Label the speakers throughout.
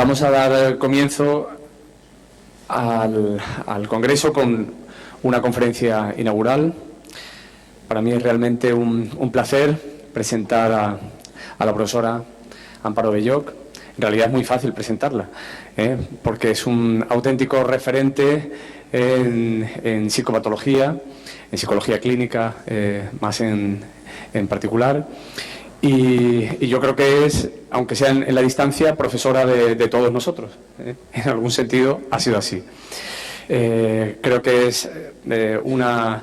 Speaker 1: Vamos a dar comienzo al Congreso con una conferencia inaugural. Para mí es realmente un placer presentar a la profesora Amparo Belloch. En realidad es muy fácil presentarla, porque es un auténtico referente en psicopatología, en psicología clínica, más en particular. Y yo creo que es, aunque sea en la distancia, profesora de todos nosotros. En algún sentido ha sido así. Creo que es una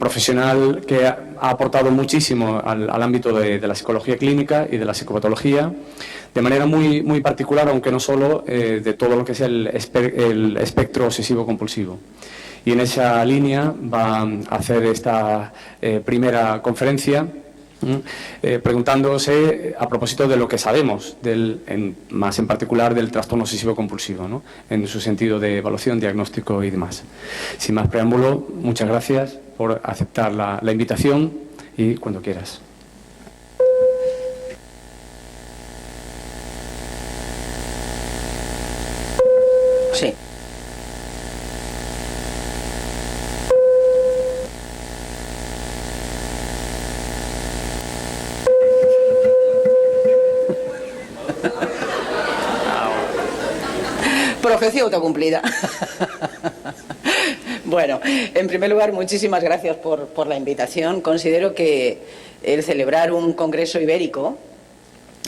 Speaker 1: profesional que ha aportado muchísimo al ámbito de la psicología clínica y de la psicopatología, de manera muy particular, aunque no solo, de todo lo que es el espectro obsesivo-compulsivo. Y en esa línea va a hacer esta primera conferencia, preguntándose a propósito de lo que sabemos, más en particular del trastorno obsesivo-compulsivo, ¿no?, en su sentido de evaluación, diagnóstico y demás. Sin más preámbulo, muchas gracias por aceptar la invitación y cuando quieras.
Speaker 2: Sí. Profecía autocumplida. Bueno, en primer lugar, muchísimas gracias por la invitación. Considero que el celebrar un congreso ibérico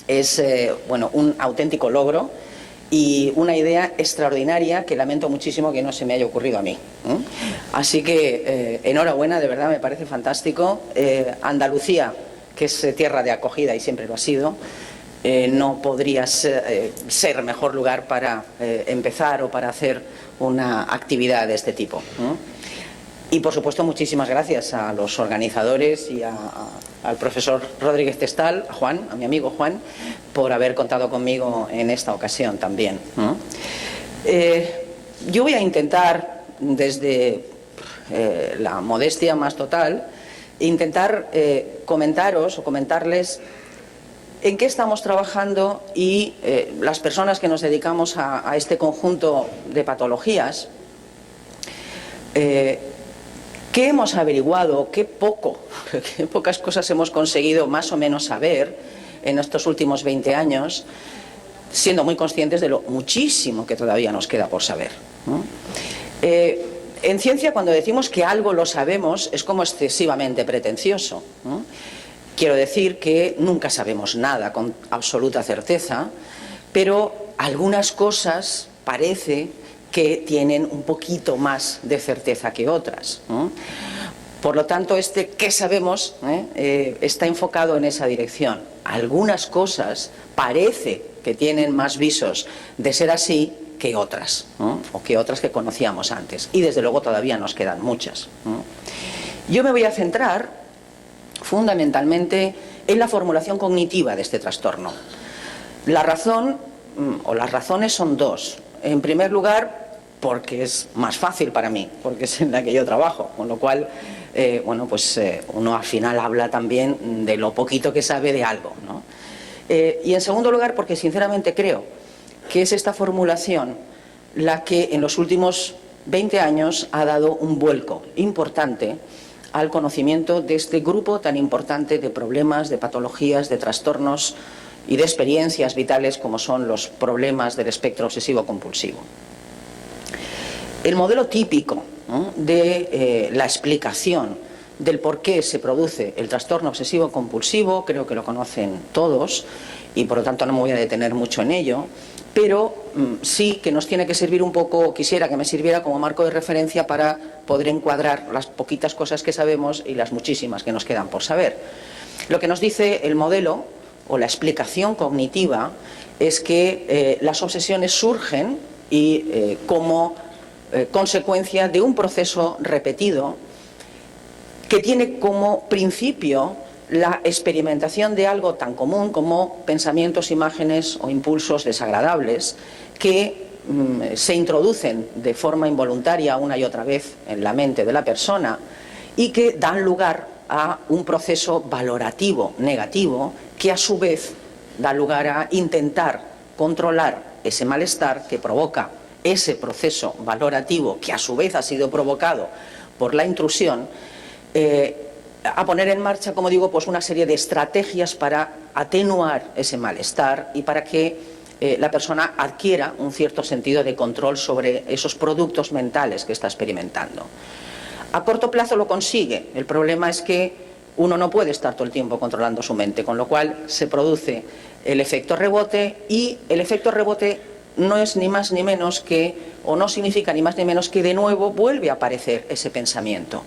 Speaker 2: es un auténtico logro y una idea extraordinaria que lamento muchísimo que no se me haya ocurrido a mí. Así que enhorabuena, de verdad me parece fantástico. Andalucía, que es tierra de acogida y siempre lo ha sido, no podría ser mejor lugar para empezar o para hacer una actividad de este tipo. Y por supuesto muchísimas gracias a los organizadores y al profesor Rodríguez Testal, a Juan, a mi amigo Juan, por haber contado conmigo en esta ocasión también. Yo voy a intentar, desde la modestia más total, intentar comentarles en qué estamos trabajando y las personas que nos dedicamos a este conjunto de patologías, qué hemos averiguado, qué pocas cosas hemos conseguido más o menos saber en estos últimos 20 años, siendo muy conscientes de lo muchísimo que todavía nos queda por saber, ¿no? En ciencia, cuando decimos que algo lo sabemos, es como excesivamente pretencioso, ¿no? Quiero decir que nunca sabemos nada con absoluta certeza, pero algunas cosas parece que tienen un poquito más de certeza que otras, ¿no? Por lo tanto, ¿qué sabemos?, está enfocado en esa dirección. Algunas cosas parece que tienen más visos de ser así que otras, ¿no?, o que otras que conocíamos antes. Y desde luego todavía nos quedan muchas, ¿no? Yo me voy a centrar fundamentalmente en la formulación cognitiva de este trastorno. La razón, o las razones, son dos. En primer lugar, porque es más fácil para mí, porque es en la que yo trabajo, con lo cual, uno al final habla también de lo poquito que sabe de algo, ¿no? Y en segundo lugar, porque sinceramente creo que es esta formulación la que en los últimos 20 años ha dado un vuelco importante al conocimiento de este grupo tan importante de problemas, de patologías, de trastornos y de experiencias vitales como son los problemas del espectro obsesivo-compulsivo. El modelo típico, ¿no?, de la explicación del por qué se produce el trastorno obsesivo-compulsivo, creo que lo conocen todos y por lo tanto no me voy a detener mucho en ello, pero sí que nos tiene que servir un poco, quisiera que me sirviera como marco de referencia para poder encuadrar las poquitas cosas que sabemos y las muchísimas que nos quedan por saber. Lo que nos dice el modelo o la explicación cognitiva es que las obsesiones surgen como consecuencia de un proceso repetido que tiene como principio la experimentación de algo tan común como pensamientos, imágenes o impulsos desagradables que se introducen de forma involuntaria una y otra vez en la mente de la persona y que dan lugar a un proceso valorativo negativo que a su vez da lugar a intentar controlar ese malestar que provoca ese proceso valorativo que a su vez ha sido provocado por la intrusión, a poner en marcha, como digo, pues una serie de estrategias para atenuar ese malestar y para que la persona adquiera un cierto sentido de control sobre esos productos mentales que está experimentando. A corto plazo lo consigue. El problema es que uno no puede estar todo el tiempo controlando su mente, con lo cual se produce el efecto rebote, y el efecto rebote no es ni más ni menos que, o no significa ni más ni menos que de nuevo vuelve a aparecer ese pensamiento.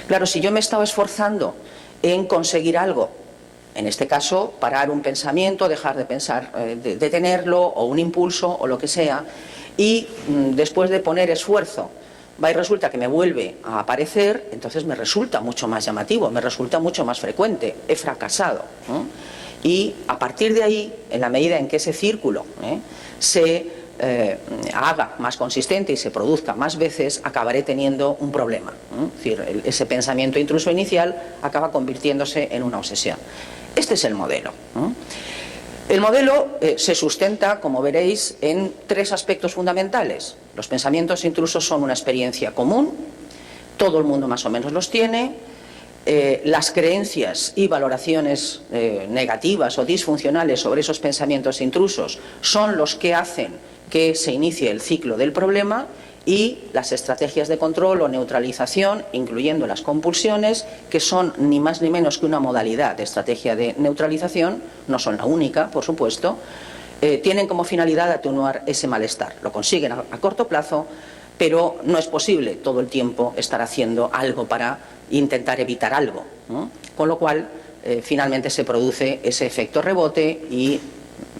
Speaker 2: Claro, si yo me estaba esforzando en conseguir algo, en este caso parar un pensamiento, dejar de pensar, detenerlo, o un impulso o lo que sea, y después de poner esfuerzo va y resulta que me vuelve a aparecer, entonces me resulta mucho más llamativo, me resulta mucho más frecuente, he fracasado, ¿no? Y a partir de ahí, en la medida en que ese círculo se haga más consistente y se produzca más veces, acabaré teniendo un problema, ¿no? Es decir, ese pensamiento intruso inicial acaba convirtiéndose en una obsesión. Este es el modelo, ¿no? El modelo se sustenta, como veréis, en tres aspectos fundamentales. Los pensamientos intrusos son una experiencia común, todo el mundo más o menos los tiene. Las creencias y valoraciones negativas o disfuncionales sobre esos pensamientos intrusos son los que hacen que se inicie el ciclo del problema, y las estrategias de control o neutralización, incluyendo las compulsiones, que son ni más ni menos que una modalidad de estrategia de neutralización, no son la única, por supuesto, tienen como finalidad atenuar ese malestar. Lo consiguen a corto plazo, pero no es posible todo el tiempo estar haciendo algo para intentar evitar algo, ¿no? Con lo cual, finalmente se produce ese efecto rebote y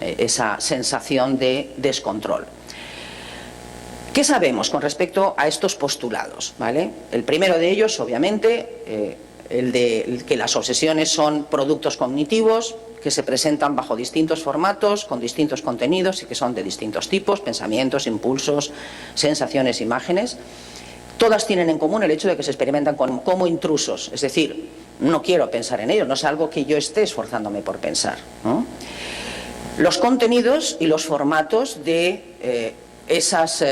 Speaker 2: esa sensación de descontrol. ¿Qué sabemos con respecto a estos postulados? ¿Vale? El primero de ellos, obviamente, el de que las obsesiones son productos cognitivos que se presentan bajo distintos formatos, con distintos contenidos y que son de distintos tipos: pensamientos, impulsos, sensaciones, imágenes. Todas tienen en común el hecho de que se experimentan como intrusos, es decir, no quiero pensar en ellos, no es algo que yo esté esforzándome por pensar, ¿no? Los contenidos y los formatos de esos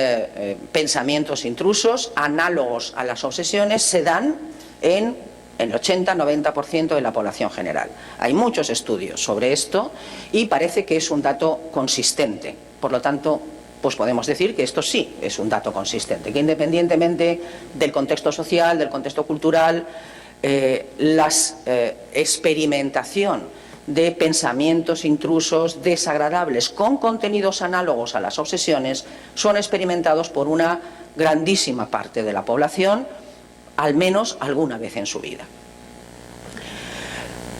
Speaker 2: pensamientos intrusos, análogos a las obsesiones, se dan en el 80-90% de la población general. Hay muchos estudios sobre esto y parece que es un dato consistente. Por lo tanto, pues podemos decir que esto sí es un dato consistente, que independientemente del contexto social, del contexto cultural, la experimentación de pensamientos intrusos desagradables con contenidos análogos a las obsesiones son experimentados por una grandísima parte de la población, al menos alguna vez en su vida.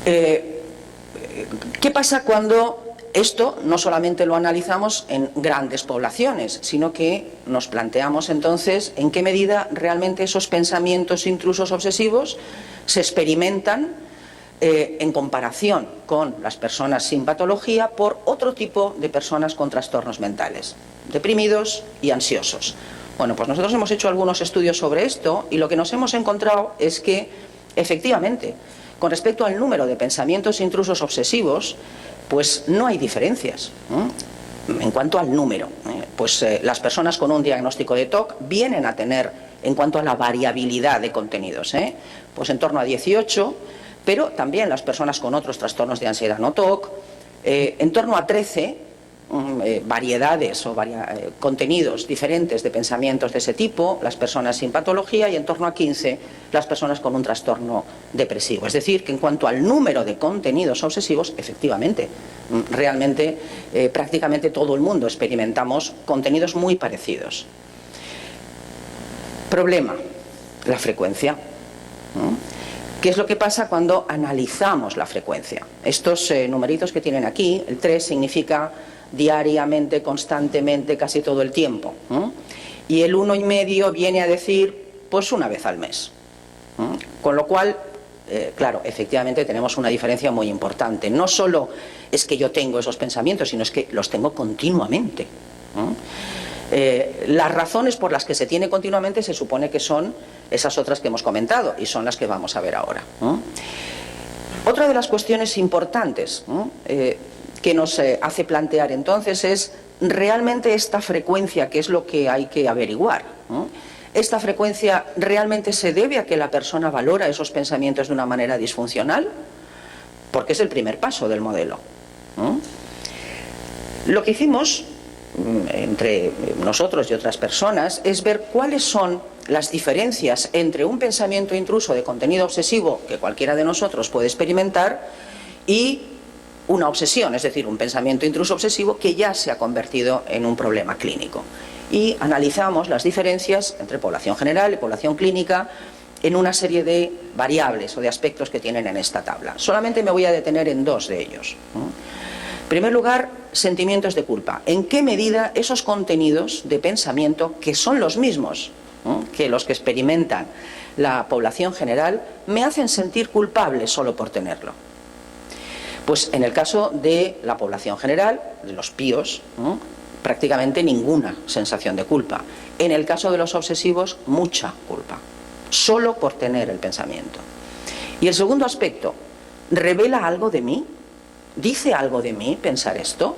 Speaker 2: ¿Qué pasa cuando esto no solamente lo analizamos en grandes poblaciones, sino que nos planteamos entonces en qué medida realmente esos pensamientos intrusos obsesivos se experimentan en comparación con las personas sin patología por otro tipo de personas con trastornos mentales, deprimidos y ansiosos? Bueno, pues nosotros hemos hecho algunos estudios sobre esto y lo que nos hemos encontrado es que, efectivamente, con respecto al número de pensamientos intrusos obsesivos, pues no hay diferencias, ¿no? En cuanto al número, pues las personas con un diagnóstico de TOC vienen a tener, en cuanto a la variabilidad de contenidos, pues en torno a 18, pero también las personas con otros trastornos de ansiedad no TOC, en torno a 13 variedades o contenidos diferentes de pensamientos de ese tipo, las personas sin patología, y en torno a 15 las personas con un trastorno depresivo. Es decir, que en cuanto al número de contenidos obsesivos, efectivamente, realmente prácticamente todo el mundo experimentamos contenidos muy parecidos. Problema: la frecuencia, ¿no? ¿Qué es lo que pasa cuando analizamos la frecuencia? Estos numeritos que tienen aquí, el 3 significa diariamente, constantemente, casi todo el tiempo, ¿no? Y el 1,5 viene a decir, pues una vez al mes, ¿no? Con lo cual, claro, efectivamente tenemos una diferencia muy importante. No solo es que yo tengo esos pensamientos, sino es que los tengo continuamente, ¿no? Las razones por las que se tiene continuamente se supone que son esas otras que hemos comentado y son las que vamos a ver ahora, ¿no? Otra de las cuestiones importantes, ¿no?, que nos hace plantear entonces es realmente esta frecuencia, que es lo que hay que averiguar, ¿no? ¿Esta frecuencia realmente se debe a que la persona valora esos pensamientos de una manera disfuncional? Porque es el primer paso del modelo, ¿no? Lo que hicimos entre nosotros y otras personas es ver cuáles son las diferencias entre un pensamiento intruso de contenido obsesivo que cualquiera de nosotros puede experimentar y una obsesión, es decir, un pensamiento intruso obsesivo que ya se ha convertido en un problema clínico. Y analizamos las diferencias entre población general y población clínica en una serie de variables o de aspectos que tienen en esta tabla. Solamente me voy a detener en dos de ellos, ¿no? En primer lugar, sentimientos de culpa. ¿En qué medida esos contenidos de pensamiento, que son los mismos, ¿no?, que los que experimentan la población general, me hacen sentir culpable solo por tenerlo? Pues en el caso de la población general, de los píos, ¿no?, prácticamente ninguna sensación de culpa. En el caso de los obsesivos, mucha culpa, solo por tener el pensamiento. Y el segundo aspecto, ¿revela algo de mí? ¿Dice algo de mí pensar esto?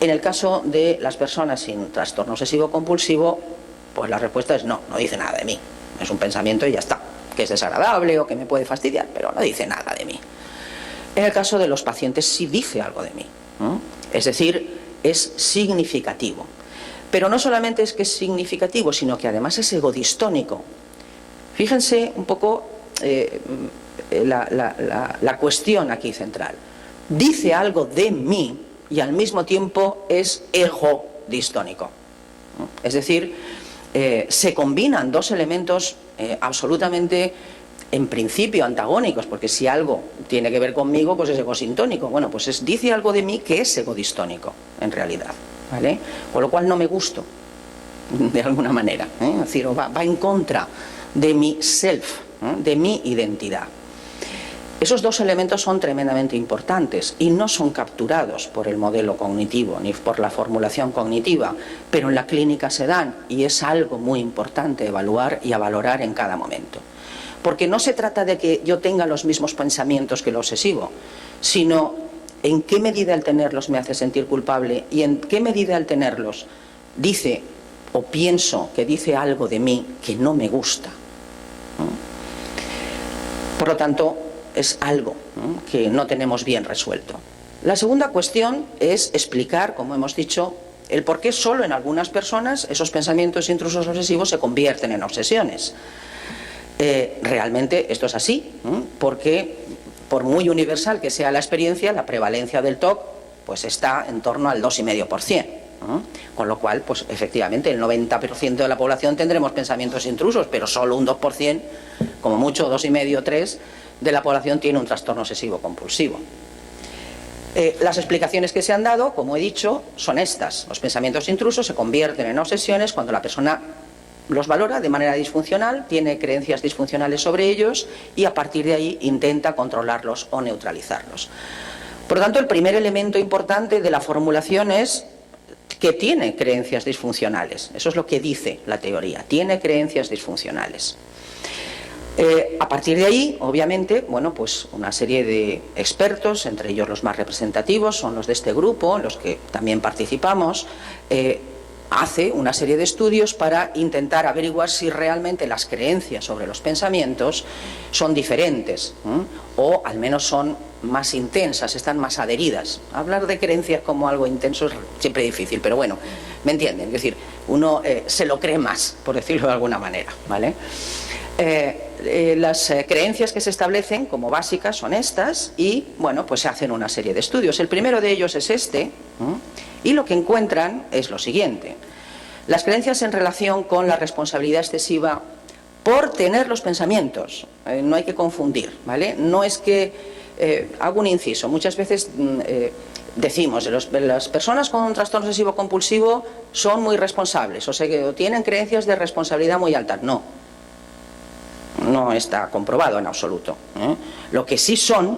Speaker 2: En el caso de las personas sin trastorno obsesivo-compulsivo, pues la respuesta es no, no dice nada de mí. Es un pensamiento y ya está, que es desagradable o que me puede fastidiar, pero no dice nada de mí. En el caso de los pacientes sí dice algo de mí, ¿no? Es decir, es significativo. Pero no solamente es que es significativo, sino que además es egodistónico. Fíjense un poco la cuestión aquí central. Dice algo de mí y al mismo tiempo es egodistónico. Es decir, se combinan dos elementos absolutamente, en principio, antagónicos, porque si algo tiene que ver conmigo, pues es egosintónico. Bueno, pues dice algo de mí que es egodistónico, en realidad, ¿vale? Con lo cual no me gusto, de alguna manera, ¿eh? Es decir, va en contra de mi self, ¿eh?, de mi identidad. Esos dos elementos son tremendamente importantes y no son capturados por el modelo cognitivo ni por la formulación cognitiva, pero en la clínica se dan y es algo muy importante evaluar y a valorar en cada momento. Porque no se trata de que yo tenga los mismos pensamientos que el obsesivo, sino en qué medida el tenerlos me hace sentir culpable y en qué medida el tenerlos dice o pienso que dice algo de mí que no me gusta, ¿no? Por lo tanto, es algo, ¿no?, que no tenemos bien resuelto. La segunda cuestión es explicar, como hemos dicho, el por qué solo en algunas personas esos pensamientos intrusos obsesivos se convierten en obsesiones. Realmente esto es así, ¿no?, porque por muy universal que sea la experiencia, la prevalencia del TOC pues está en torno al 2,5%, ¿no? Con lo cual, pues efectivamente el 90% de la población tendremos pensamientos intrusos, pero solo un 2%, como mucho 2,5 o 3%, de la población tiene un trastorno obsesivo-compulsivo. Las explicaciones que se han dado, como he dicho, son estas. Los pensamientos intrusos se convierten en obsesiones cuando la persona los valora de manera disfuncional, tiene creencias disfuncionales sobre ellos y a partir de ahí intenta controlarlos o neutralizarlos. Por lo tanto, el primer elemento importante de la formulación es que tiene creencias disfuncionales. Eso es lo que dice la teoría, tiene creencias disfuncionales. A partir de ahí, obviamente, bueno, pues una serie de expertos, entre ellos los más representativos, son los de este grupo, en los que también participamos, hace una serie de estudios para intentar averiguar si realmente las creencias sobre los pensamientos son diferentes, ¿eh?, o al menos son más intensas, están más adheridas. Hablar de creencias como algo intenso es siempre difícil, pero bueno, ¿me entienden? Es decir, uno se lo cree más, por decirlo de alguna manera, ¿vale? Las creencias que se establecen como básicas son estas y, bueno, pues se hacen una serie de estudios. El primero de ellos es este, y lo que encuentran es lo siguiente. Las creencias en relación con la responsabilidad excesiva por tener los pensamientos, no hay que confundir, ¿vale? No es que, hago un inciso, muchas veces decimos, las personas con un trastorno obsesivo compulsivo son muy responsables, o sea que tienen creencias de responsabilidad muy altas. No está comprobado en absoluto, ¿eh? Lo que sí son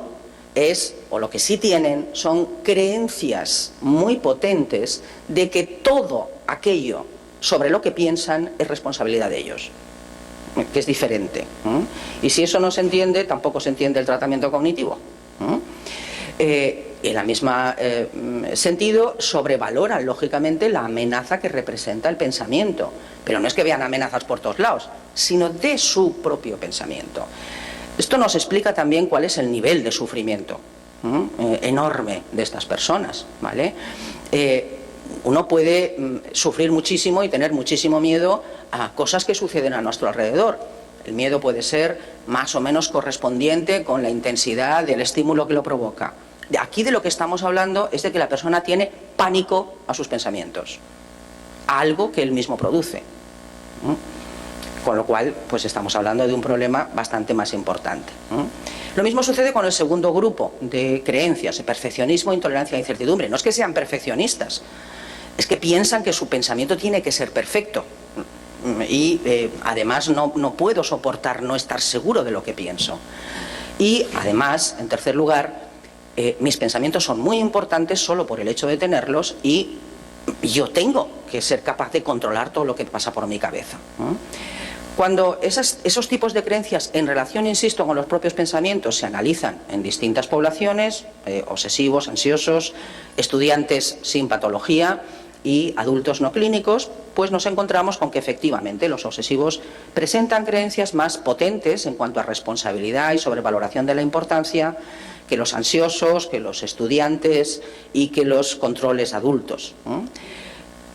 Speaker 2: o lo que sí tienen son creencias muy potentes de que todo aquello sobre lo que piensan es responsabilidad de ellos, que es diferente, ¿eh? Y si eso no se entiende, tampoco se entiende el tratamiento cognitivo, ¿eh? en el mismo sentido, sobrevaloran lógicamente la amenaza que representa el pensamiento. Pero no es que vean amenazas por todos lados, sino de su propio pensamiento. Esto nos explica también cuál es el nivel de sufrimiento enorme de estas personas, ¿vale? Uno puede sufrir muchísimo y tener muchísimo miedo a cosas que suceden a nuestro alrededor. El miedo puede ser más o menos correspondiente con la intensidad del estímulo que lo provoca. Aquí de lo que estamos hablando es de que la persona tiene pánico a sus pensamientos, algo que él mismo produce. Con lo cual, pues estamos hablando de un problema bastante más importante. Lo mismo sucede con el segundo grupo de creencias, el perfeccionismo, intolerancia e incertidumbre. No es que sean perfeccionistas, es que piensan que su pensamiento tiene que ser perfecto. Y además no puedo soportar no estar seguro de lo que pienso. Y además, en tercer lugar, mis pensamientos son muy importantes solo por el hecho de tenerlos y yo tengo que ser capaz de controlar todo lo que pasa por mi cabeza. Cuando esos tipos de creencias en relación, insisto, con los propios pensamientos se analizan en distintas poblaciones, obsesivos, ansiosos, estudiantes sin patología y adultos no clínicos, pues nos encontramos con que efectivamente los obsesivos presentan creencias más potentes en cuanto a responsabilidad y sobrevaloración de la importancia que los ansiosos, que los estudiantes y que los controles adultos.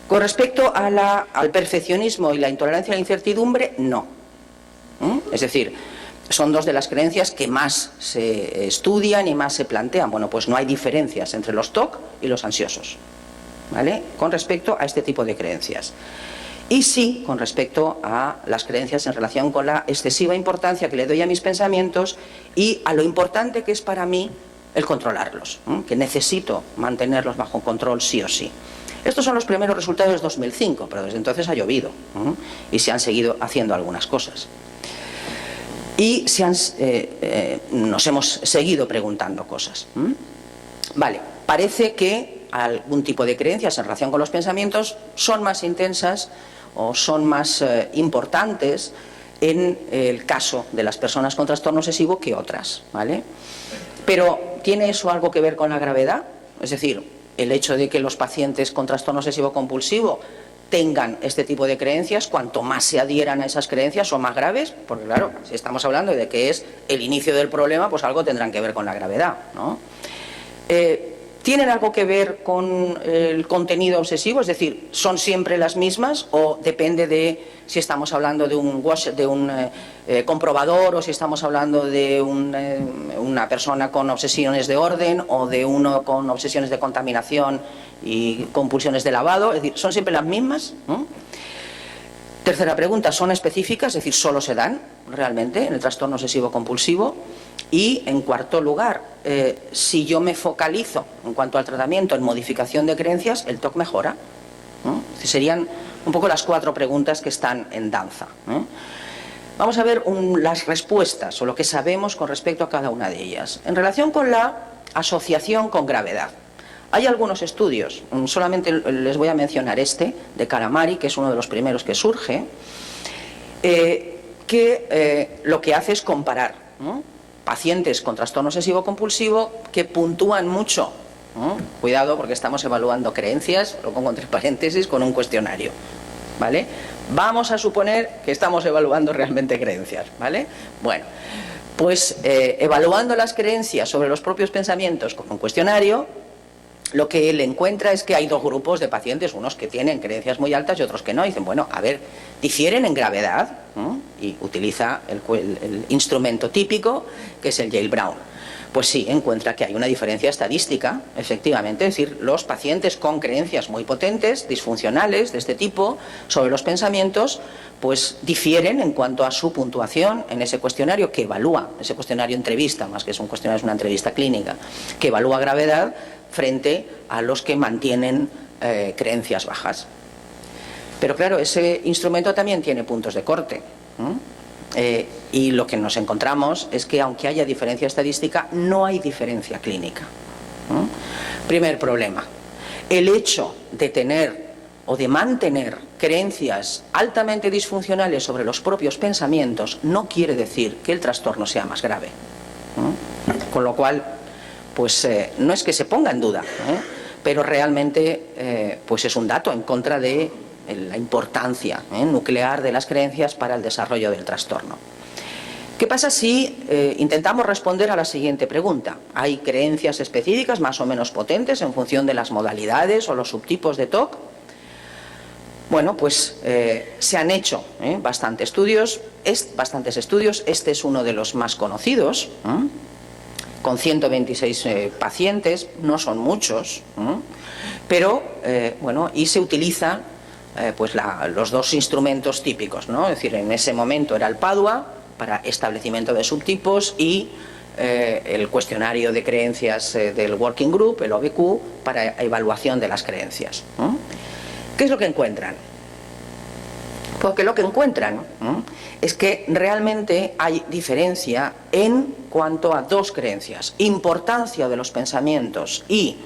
Speaker 2: Con respecto al perfeccionismo y la intolerancia a la incertidumbre, no. Es decir, son dos de las creencias que más se estudian y más se plantean. Bueno, pues no hay diferencias entre los TOC y los ansiosos, ¿vale? Con respecto a este tipo de creencias. Y sí, con respecto a las creencias en relación con la excesiva importancia que le doy a mis pensamientos y a lo importante que es para mí el controlarlos, que necesito mantenerlos bajo control sí o sí. Estos son los primeros resultados de 2005, pero desde entonces ha llovido y se han seguido haciendo algunas cosas. Y nos hemos seguido preguntando cosas. Vale, parece que algún tipo de creencias en relación con los pensamientos son más intensas o son más importantes en el caso de las personas con trastorno obsesivo que otras, ¿vale? Pero ¿tiene eso algo que ver con la gravedad? Es decir, el hecho de que los pacientes con trastorno obsesivo compulsivo tengan este tipo de creencias, cuanto más se adhieran a esas creencias son más graves, porque claro, si estamos hablando de que es el inicio del problema, pues algo tendrán que ver con la gravedad, ¿no? ¿Tienen algo que ver con el contenido obsesivo? Es decir, ¿son siempre las mismas o depende de si estamos hablando de un comprobador o si estamos hablando de una persona con obsesiones de orden o de uno con obsesiones de contaminación y compulsiones de lavado? Es decir, ¿son siempre las mismas? Tercera pregunta, ¿son específicas? Es decir, ¿solo se dan realmente en el trastorno obsesivo compulsivo? Y en cuarto lugar, si yo me focalizo en cuanto al tratamiento en modificación de creencias, ¿el TOC mejora? Serían un poco las 4 preguntas que están en danza. Vamos a ver las respuestas o lo que sabemos con respecto a cada una de ellas. En relación con la asociación con gravedad, hay algunos estudios, solamente les voy a mencionar este, de Calamari, que es uno de los primeros que surge, que lo que hace es comparar pacientes con trastorno obsesivo compulsivo que puntúan mucho. Cuidado porque estamos evaluando creencias, lo pongo entre paréntesis, con un cuestionario, ¿vale? Vamos a suponer que estamos evaluando realmente creencias, ¿vale? Bueno, pues evaluando las creencias sobre los propios pensamientos con un cuestionario, lo que él encuentra es que hay 2 grupos de pacientes, unos que tienen creencias muy altas y otros que no. Y dicen, bueno, a ver, difieren en gravedad, y utiliza el instrumento típico, que es el Yale Brown. Pues sí, encuentra que hay una diferencia estadística, efectivamente, es decir, los pacientes con creencias muy potentes, disfuncionales de este tipo, sobre los pensamientos, pues difieren en cuanto a su puntuación en ese cuestionario que evalúa, ese cuestionario entrevista, más que es un cuestionario, es una entrevista clínica, que evalúa gravedad frente a los que mantienen creencias bajas. Pero claro, ese instrumento también tiene puntos de corte. Y lo que nos encontramos es que aunque haya diferencia estadística, no hay diferencia clínica. Primer problema, el hecho de tener o de mantener creencias altamente disfuncionales sobre los propios pensamientos no quiere decir que el trastorno sea más grave. Con lo cual, pues no es que se ponga en duda, pero realmente pues es un dato en contra de la importancia nuclear de las creencias para el desarrollo del trastorno. ¿Qué pasa si intentamos responder a la siguiente pregunta? ¿Hay creencias específicas más o menos potentes en función de las modalidades o los subtipos de TOC? Bueno, pues se han hecho bastantes estudios. Este es uno de los más conocidos, con 126 pacientes, no son muchos, pero bueno, y se utilizan pues los dos instrumentos típicos, ¿no? Es decir, en ese momento era el PADUA para establecimiento de subtipos y el cuestionario de creencias del Working Group, el OBQ, para evaluación de las creencias. ¿Qué es lo que encuentran? Porque lo que encuentran es que realmente hay diferencia en cuanto a dos creencias: importancia de los pensamientos y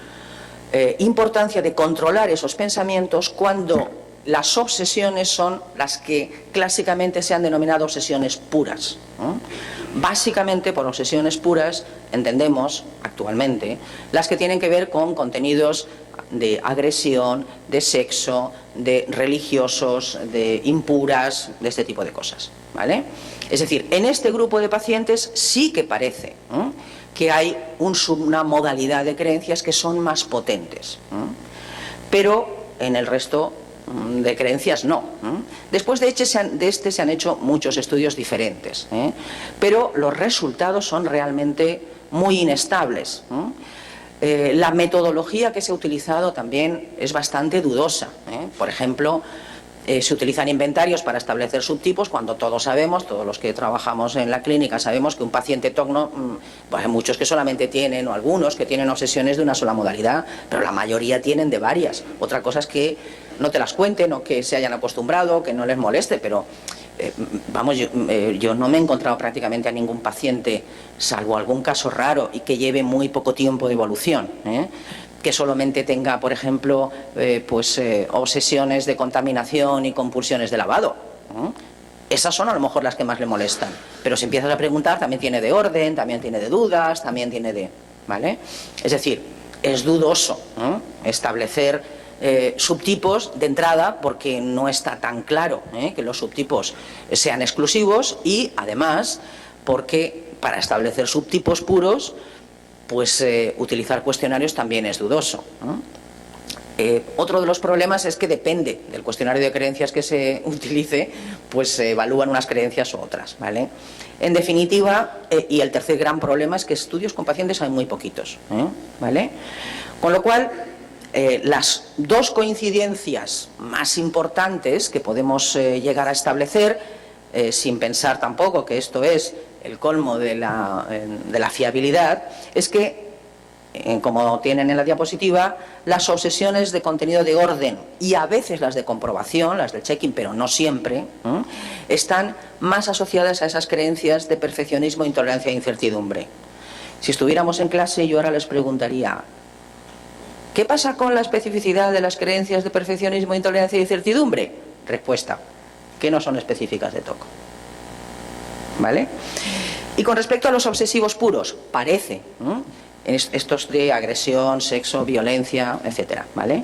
Speaker 2: importancia de controlar esos pensamientos cuando las obsesiones son las que clásicamente se han denominado obsesiones puras. Básicamente por obsesiones puras entendemos actualmente las que tienen que ver con contenidos de agresión, de sexo, de religiosos, de impuras, de este tipo de cosas, ¿vale? Es decir, en este grupo de pacientes sí que parece que hay una modalidad de creencias que son más potentes, pero en el resto de creencias no. Después de este se han hecho muchos estudios diferentes, pero los resultados son realmente muy inestables. La metodología que se ha utilizado también es bastante dudosa. Por ejemplo, se utilizan inventarios para establecer subtipos cuando todos sabemos, todos los que trabajamos en la clínica sabemos que un paciente TOC pues hay muchos que solamente tienen, o algunos que tienen obsesiones de una sola modalidad, pero la mayoría tienen de varias. Otra cosa es que no te las cuenten o que se hayan acostumbrado, que no les moleste, pero vamos, yo no me he encontrado prácticamente a ningún paciente, salvo algún caso raro y que lleve muy poco tiempo de evolución, que solamente tenga, por ejemplo, obsesiones de contaminación y compulsiones de lavado. Esas son a lo mejor las que más le molestan. Pero si empiezas a preguntar, también tiene de orden, también tiene de dudas, también tiene de... ¿vale? Es decir, es dudoso establecer subtipos de entrada porque no está tan claro que los subtipos sean exclusivos, y además porque para establecer subtipos puros pues utilizar cuestionarios también es dudoso. Otro de los problemas es que depende del cuestionario de creencias que se utilice, pues se evalúan unas creencias u otras, ¿vale? En definitiva, y el tercer gran problema es que estudios con pacientes hay muy poquitos, ¿vale? Con lo cual, las dos coincidencias más importantes que podemos llegar a establecer, sin pensar tampoco que esto es el colmo de la fiabilidad, es que, como tienen en la diapositiva, las obsesiones de contenido de orden y a veces las de comprobación, las del check-in, pero no siempre, están más asociadas a esas creencias de perfeccionismo, intolerancia e incertidumbre. Si estuviéramos en clase, yo ahora les preguntaría: ¿qué pasa con la especificidad de las creencias de perfeccionismo, intolerancia e incertidumbre? Respuesta: que no son específicas de TOC. ¿Vale? Y con respecto a los obsesivos puros, parece, estos de agresión, sexo, violencia, etcétera, ¿vale?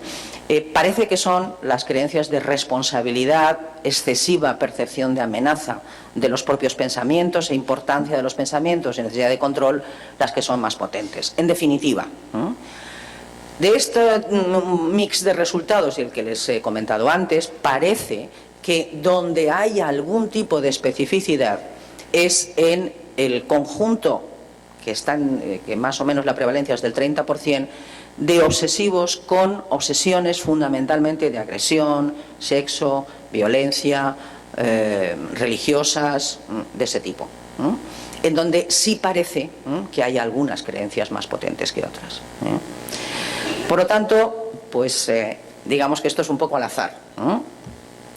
Speaker 2: Parece que son las creencias de responsabilidad, excesiva percepción de amenaza de los propios pensamientos e importancia de los pensamientos y necesidad de control las que son más potentes. En definitiva, de este mix de resultados y el que les he comentado antes, parece que donde hay algún tipo de especificidad es en el conjunto que más o menos la prevalencia es del 30%, de obsesivos con obsesiones fundamentalmente de agresión, sexo, violencia, religiosas, de ese tipo, en donde sí parece que hay algunas creencias más potentes que otras. Por lo tanto, pues digamos que esto es un poco al azar.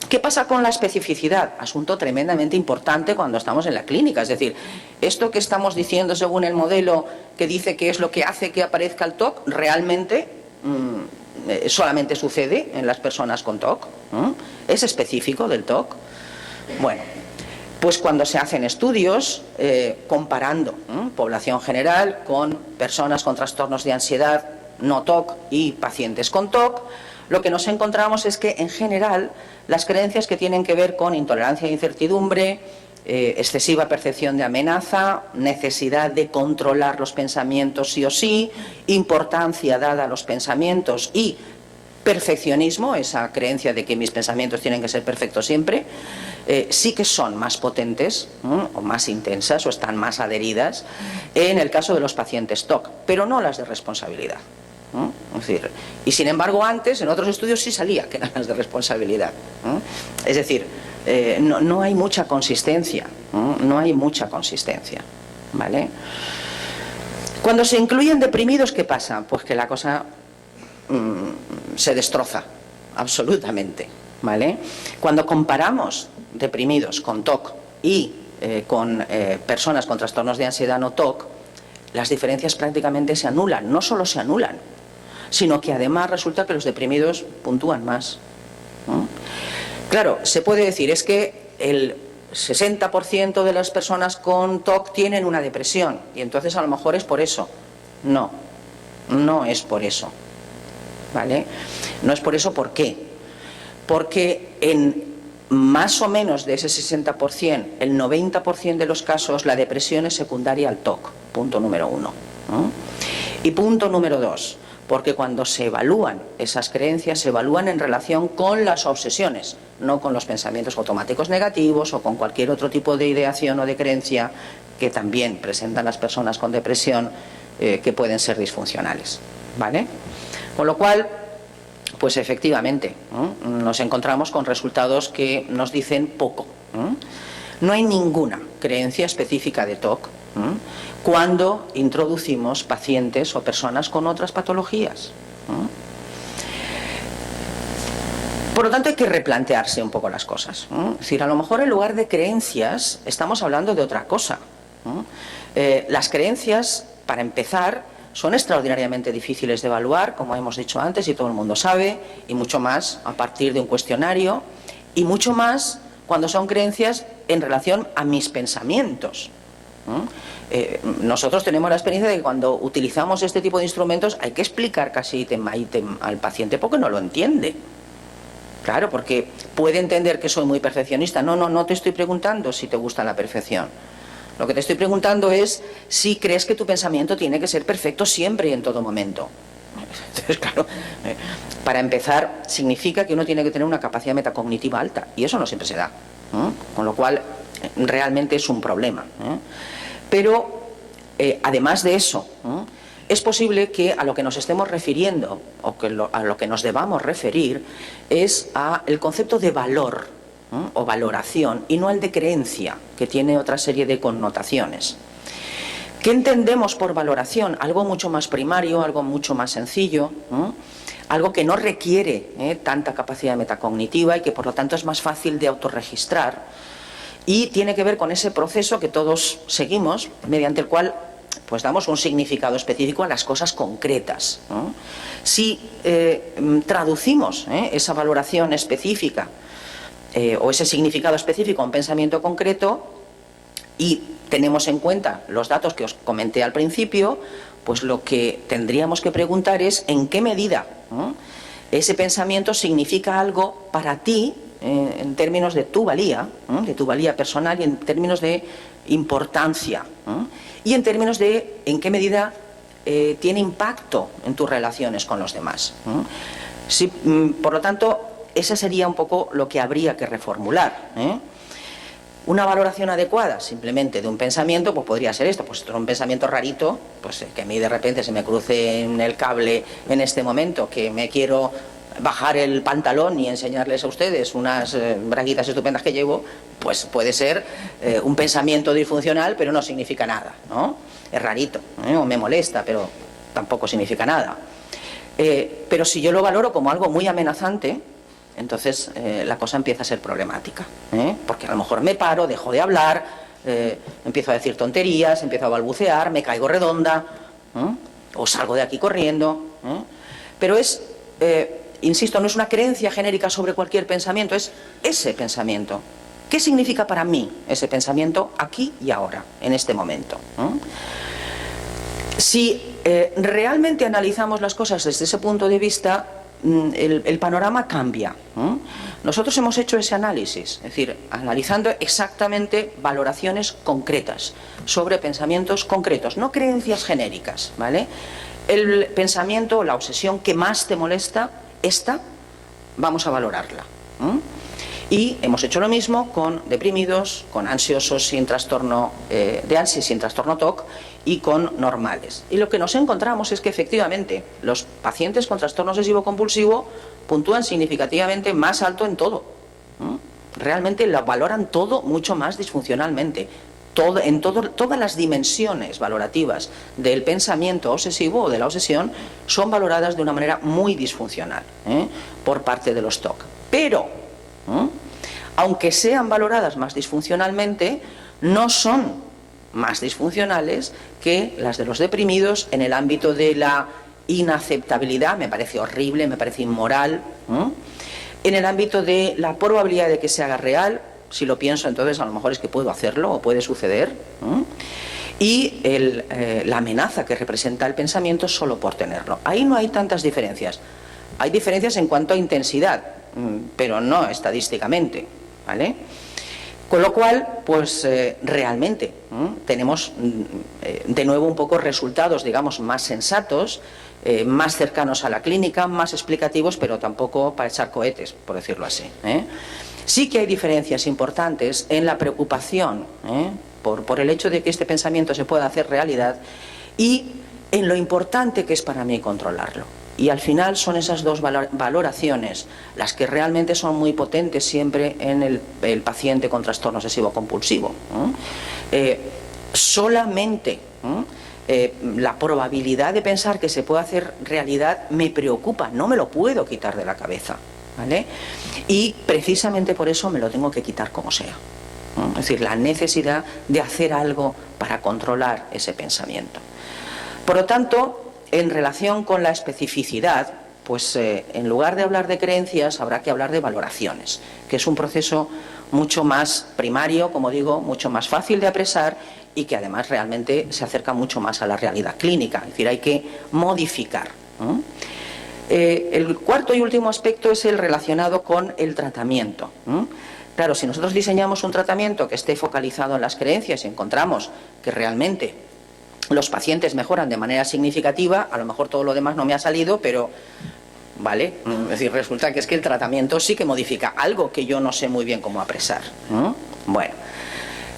Speaker 2: ¿Qué pasa con la especificidad? Asunto tremendamente importante cuando estamos en la clínica. Es decir, esto que estamos diciendo según el modelo que dice que es lo que hace que aparezca el TOC, realmente solamente sucede en las personas con TOC. ¿Es específico del TOC? Bueno, Pues cuando se hacen estudios comparando población general con personas con trastornos de ansiedad no TOC y pacientes con TOC, lo que nos encontramos es que en general las creencias que tienen que ver con intolerancia e incertidumbre, excesiva percepción de amenaza, necesidad de controlar los pensamientos sí o sí, importancia dada a los pensamientos y perfeccionismo, esa creencia de que mis pensamientos tienen que ser perfectos siempre, sí que son más potentes o más intensas o están más adheridas en el caso de los pacientes TOC, pero no las de responsabilidad. Es decir, y sin embargo antes en otros estudios sí salía que eran las de responsabilidad. Es decir, no hay mucha consistencia, no hay mucha consistencia, ¿vale? Cuando se incluyen deprimidos, ¿qué pasa? Pues que la cosa se destroza absolutamente, ¿vale? Cuando comparamos deprimidos con TOC y con personas con trastornos de ansiedad no TOC, las diferencias prácticamente se anulan. No solo se anulan, sino que además resulta que los deprimidos puntúan más. Claro, se puede decir, es que el 60% de las personas con TOC tienen una depresión y entonces a lo mejor es por eso. No, no es por eso, ¿vale? No es por eso. ¿Por qué? Porque en más o menos de ese 60%, el 90% de los casos la depresión es secundaria al TOC, punto número 1. Y punto número 2, porque cuando se evalúan esas creencias, se evalúan en relación con las obsesiones, no con los pensamientos automáticos negativos o con cualquier otro tipo de ideación o de creencia que también presentan las personas con depresión, que pueden ser disfuncionales, ¿vale? Con lo cual, pues efectivamente, nos encontramos con resultados que nos dicen poco. No hay ninguna creencia específica de TOC cuando introducimos pacientes o personas con otras patologías. Por lo tanto, hay que replantearse un poco las cosas. Es decir, a lo mejor en lugar de creencias estamos hablando de otra cosa. Las creencias, para empezar, son extraordinariamente difíciles de evaluar, como hemos dicho antes y todo el mundo sabe, y mucho más a partir de un cuestionario, y mucho más cuando son creencias en relación a mis pensamientos. Nosotros tenemos la experiencia de que cuando utilizamos este tipo de instrumentos hay que explicar casi ítem a ítem al paciente porque no lo entiende. Claro, porque puede entender que soy muy perfeccionista. No te estoy preguntando si te gusta la perfección. Lo que te estoy preguntando es si crees que tu pensamiento tiene que ser perfecto siempre y en todo momento. Entonces, claro, para empezar, significa que uno tiene que tener una capacidad metacognitiva alta, y eso no siempre se da. Con lo cual, realmente es un problema. Pero, además de eso, es posible que a lo que nos estemos refiriendo, o que a lo que nos debamos referir, es al concepto de valor, o valoración, y no al de creencia, que tiene otra serie de connotaciones. ¿Qué entendemos por valoración? Algo mucho más primario, algo mucho más sencillo, algo que no requiere tanta capacidad metacognitiva y que por lo tanto es más fácil de autorregistrar, y tiene que ver con ese proceso que todos seguimos, mediante el cual pues damos un significado específico a las cosas concretas. Si traducimos esa valoración específica o ese significado específico a un pensamiento concreto y tenemos en cuenta los datos que os comenté al principio, pues lo que tendríamos que preguntar es en qué medida ese pensamiento significa algo para ti en términos de tu valía personal y en términos de importancia y en términos de en qué medida tiene impacto en tus relaciones con los demás. Sí, por lo tanto, ese sería un poco lo que habría que reformular. Una valoración adecuada simplemente de un pensamiento, pues podría ser esto, pues esto es un pensamiento rarito, pues que a mí de repente se me cruce en el cable en este momento, que me quiero bajar el pantalón y enseñarles a ustedes unas braguitas estupendas que llevo, pues puede ser un pensamiento disfuncional, pero no significa nada, ¿no? Es rarito, o me molesta, pero tampoco significa nada. Pero si yo lo valoro como algo muy amenazante, entonces la cosa empieza a ser problemática, porque a lo mejor me paro, dejo de hablar, empiezo a decir tonterías, empiezo a balbucear, me caigo redonda, o salgo de aquí corriendo. Pero es, insisto, no es una creencia genérica sobre cualquier pensamiento, es ese pensamiento ¿Qué significa para mí ese pensamiento aquí y ahora, en este momento? Si realmente analizamos las cosas desde ese punto de vista, el panorama cambia. Nosotros hemos hecho ese análisis, es decir, analizando exactamente valoraciones concretas sobre pensamientos concretos, no creencias genéricas, ¿vale? El pensamiento, la obsesión que más te molesta, esta, vamos a valorarla. Y hemos hecho lo mismo con deprimidos, con ansiosos sin trastorno de ansiedad, sin trastorno TOC, y con normales. Y lo que nos encontramos es que efectivamente los pacientes con trastorno obsesivo compulsivo puntúan significativamente más alto en todo. Realmente lo valoran todo mucho más disfuncionalmente. Todas las dimensiones valorativas del pensamiento obsesivo o de la obsesión son valoradas de una manera muy disfuncional por parte de los TOC. Pero, aunque sean valoradas más disfuncionalmente, no son más disfuncionales que las de los deprimidos en el ámbito de la inaceptabilidad, me parece horrible, me parece inmoral, en el ámbito de la probabilidad de que se haga real, si lo pienso entonces a lo mejor es que puedo hacerlo o puede suceder, y la amenaza que representa el pensamiento solo por tenerlo. Ahí no hay tantas diferencias. Hay diferencias en cuanto a intensidad, pero no estadísticamente, ¿vale? Con lo cual, pues realmente tenemos de nuevo un poco resultados, digamos, más sensatos, más cercanos a la clínica, más explicativos, pero tampoco para echar cohetes, por decirlo así. Sí que hay diferencias importantes en la preocupación por el hecho de que este pensamiento se pueda hacer realidad y en lo importante que es para mí controlarlo. Y al final son esas dos valoraciones las que realmente son muy potentes siempre en el paciente con trastorno obsesivo compulsivo. Solamente la probabilidad de pensar que se puede hacer realidad me preocupa, no me lo puedo quitar de la cabeza, ¿vale? Y precisamente por eso me lo tengo que quitar como sea. Es decir, la necesidad de hacer algo para controlar ese pensamiento. Por lo tanto, en relación con la especificidad, pues en lugar de hablar de creencias habrá que hablar de valoraciones, que es un proceso mucho más primario, como digo, mucho más fácil de apresar y que además realmente se acerca mucho más a la realidad clínica, es decir, hay que modificar. El cuarto y último aspecto es el relacionado con el tratamiento. Claro, si nosotros diseñamos un tratamiento que esté focalizado en las creencias y encontramos que realmente los pacientes mejoran de manera significativa, a lo mejor todo lo demás no me ha salido, pero vale, es decir, resulta que es que el tratamiento sí que modifica algo que yo no sé muy bien cómo apresar. Bueno,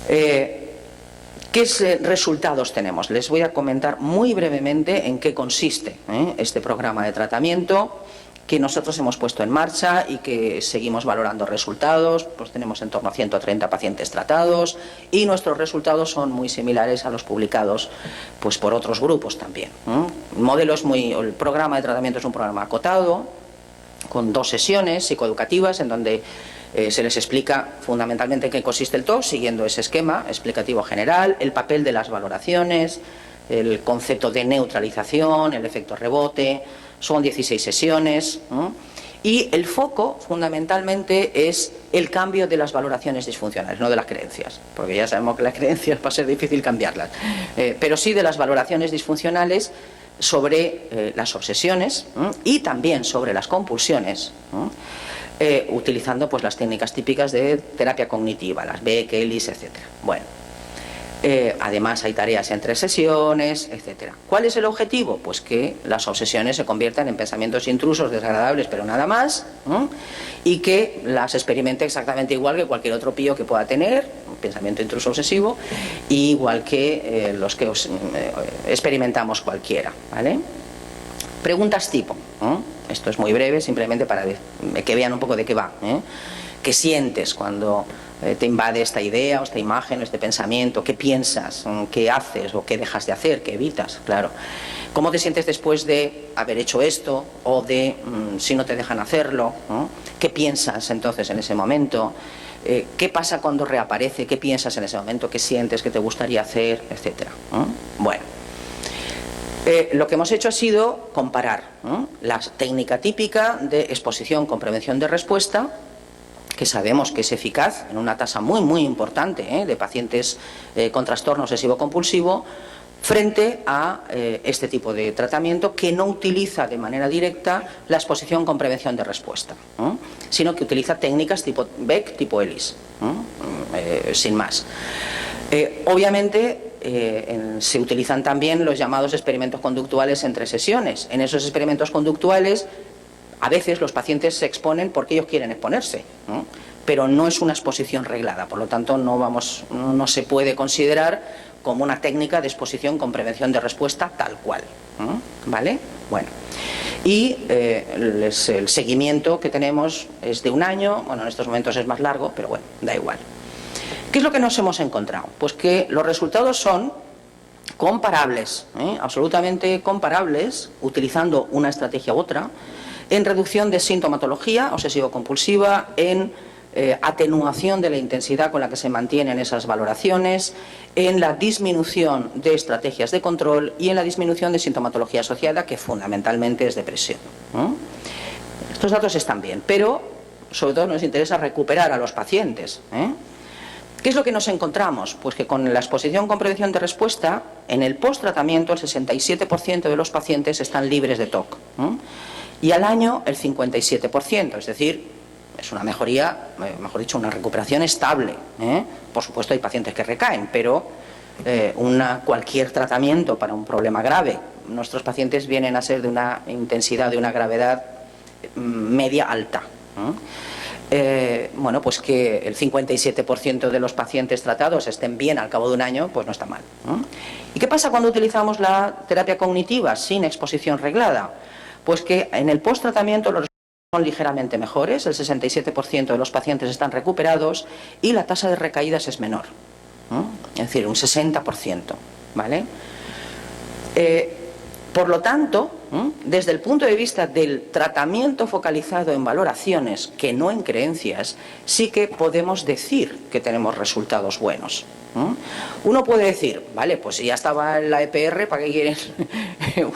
Speaker 2: ¿qué resultados tenemos? Les voy a comentar muy brevemente en qué consiste este programa de tratamiento que nosotros hemos puesto en marcha y que seguimos valorando resultados. Pues tenemos en torno a 130 pacientes tratados y nuestros resultados son muy similares a los publicados pues por otros grupos también. El programa de tratamiento es un programa acotado con 2 sesiones psicoeducativas en donde se les explica fundamentalmente en qué consiste el TOC, siguiendo ese esquema explicativo general, el papel de las valoraciones, el concepto de neutralización, el efecto rebote. Son 16 sesiones y el foco fundamentalmente es el cambio de las valoraciones disfuncionales, no de las creencias, porque ya sabemos que las creencias va a ser difícil cambiarlas, pero sí de las valoraciones disfuncionales sobre las obsesiones y también sobre las compulsiones, utilizando pues las técnicas típicas de terapia cognitiva, las Beck, Ellis, etcétera. Bueno. Además hay tareas entre sesiones, etcétera. ¿Cuál es el objetivo? Pues que las obsesiones se conviertan en pensamientos intrusos, desagradables, pero nada más, y que las experimente exactamente igual que cualquier otro pío que pueda tener, un pensamiento intruso obsesivo, igual que los que experimentamos cualquiera, ¿vale? Preguntas tipo, esto es muy breve, simplemente para que vean un poco de qué va, ¿Qué sientes cuando te invade esta idea o esta imagen o este pensamiento? ¿Qué piensas? ¿Qué haces o qué dejas de hacer? ¿Qué evitas? Claro. ¿Cómo te sientes después de haber hecho esto o de si no te dejan hacerlo? ¿Qué piensas entonces en ese momento? ¿Qué pasa cuando reaparece? ¿Qué piensas en ese momento? ¿Qué sientes? ¿Qué te gustaría hacer? Etcétera. Bueno. Lo que hemos hecho ha sido comparar la técnica típica de exposición con prevención de respuesta, que sabemos que es eficaz en una tasa muy importante de pacientes con trastorno obsesivo-compulsivo, frente a este tipo de tratamiento que no utiliza de manera directa la exposición con prevención de respuesta, sino que utiliza técnicas tipo Beck, tipo ELIS, sin más. Obviamente se utilizan también los llamados experimentos conductuales entre sesiones. En esos experimentos conductuales a veces los pacientes se exponen porque ellos quieren exponerse, pero no es una exposición reglada, por lo tanto no se puede considerar como una técnica de exposición con prevención de respuesta tal cual, ¿vale? Bueno, y el seguimiento que tenemos es de 1 año, bueno, en estos momentos es más largo, pero bueno, da igual. ¿Qué es lo que nos hemos encontrado? Pues que los resultados son comparables, absolutamente comparables, utilizando una estrategia u otra, en reducción de sintomatología obsesivo-compulsiva, en atenuación de la intensidad con la que se mantienen esas valoraciones, en la disminución de estrategias de control y en la disminución de sintomatología asociada, que fundamentalmente es depresión. Estos datos están bien, pero sobre todo nos interesa recuperar a los pacientes. ¿Qué es lo que nos encontramos? Pues que con la exposición con prevención de respuesta, en el posttratamiento el 67% de los pacientes están libres de TOC, y al año el 57%, es decir, es una mejoría, mejor dicho, una recuperación estable. Por supuesto hay pacientes que recaen, pero cualquier tratamiento para un problema grave, nuestros pacientes vienen a ser de una intensidad, de una gravedad media alta. Bueno, pues que el 57% de los pacientes tratados estén bien al cabo de 1 año, pues no está mal. ¿Y qué pasa cuando utilizamos la terapia cognitiva sin exposición reglada? Pues que en el posttratamiento los son ligeramente mejores, el 67% de los pacientes están recuperados y la tasa de recaídas es menor, es decir, un 60%, ¿vale? Por lo tanto, desde el punto de vista del tratamiento focalizado en valoraciones, que no en creencias, sí que podemos decir que tenemos resultados buenos. Uno puede decir, vale, pues si ya estaba en la EPR, ¿para qué quieren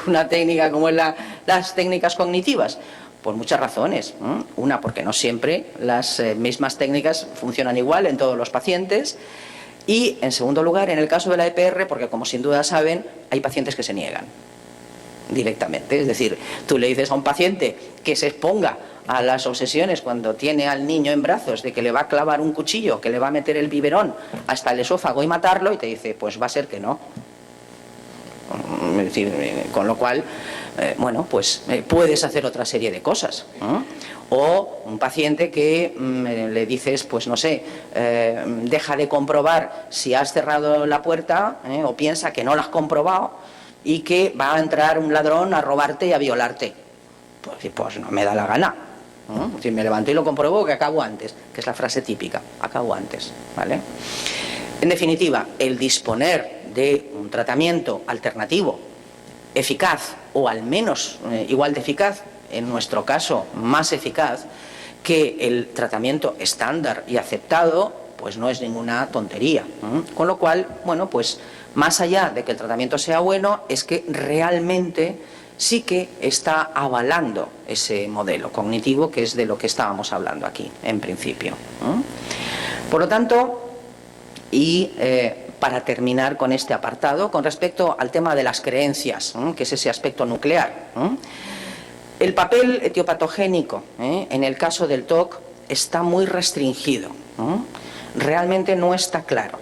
Speaker 2: una técnica como las técnicas cognitivas? Por muchas razones. Una, porque no siempre las mismas técnicas funcionan igual en todos los pacientes. Y, en segundo lugar, en el caso de la EPR, porque como sin duda saben, hay pacientes que se niegan directamente. Es decir, tú le dices a un paciente que se exponga a las obsesiones cuando tiene al niño en brazos de que le va a clavar un cuchillo, que le va a meter el biberón hasta el esófago y matarlo, y te dice, pues va a ser que no. Es decir, con lo cual, bueno, pues puedes hacer otra serie de cosas. O un paciente que le dices, pues no sé, deja de comprobar si has cerrado la puerta, o piensa que no la has comprobado y que va a entrar un ladrón a robarte y a violarte. Pues no me da la gana. Es decir, me levanto y lo compruebo, que acabo antes, que es la frase típica, acabo antes, ¿vale? En definitiva, el disponer de un tratamiento alternativo eficaz, o al menos igual de eficaz, en nuestro caso más eficaz que el tratamiento estándar y aceptado, pues no es ninguna tontería. Con lo cual, bueno, pues más allá de que el tratamiento sea bueno, es que realmente sí que está avalando ese modelo cognitivo, que es de lo que estábamos hablando aquí, en principio. Por lo tanto, y para terminar con este apartado, con respecto al tema de las creencias, que es ese aspecto nuclear, el papel etiopatogénico en el caso del TOC está muy restringido, realmente no está claro.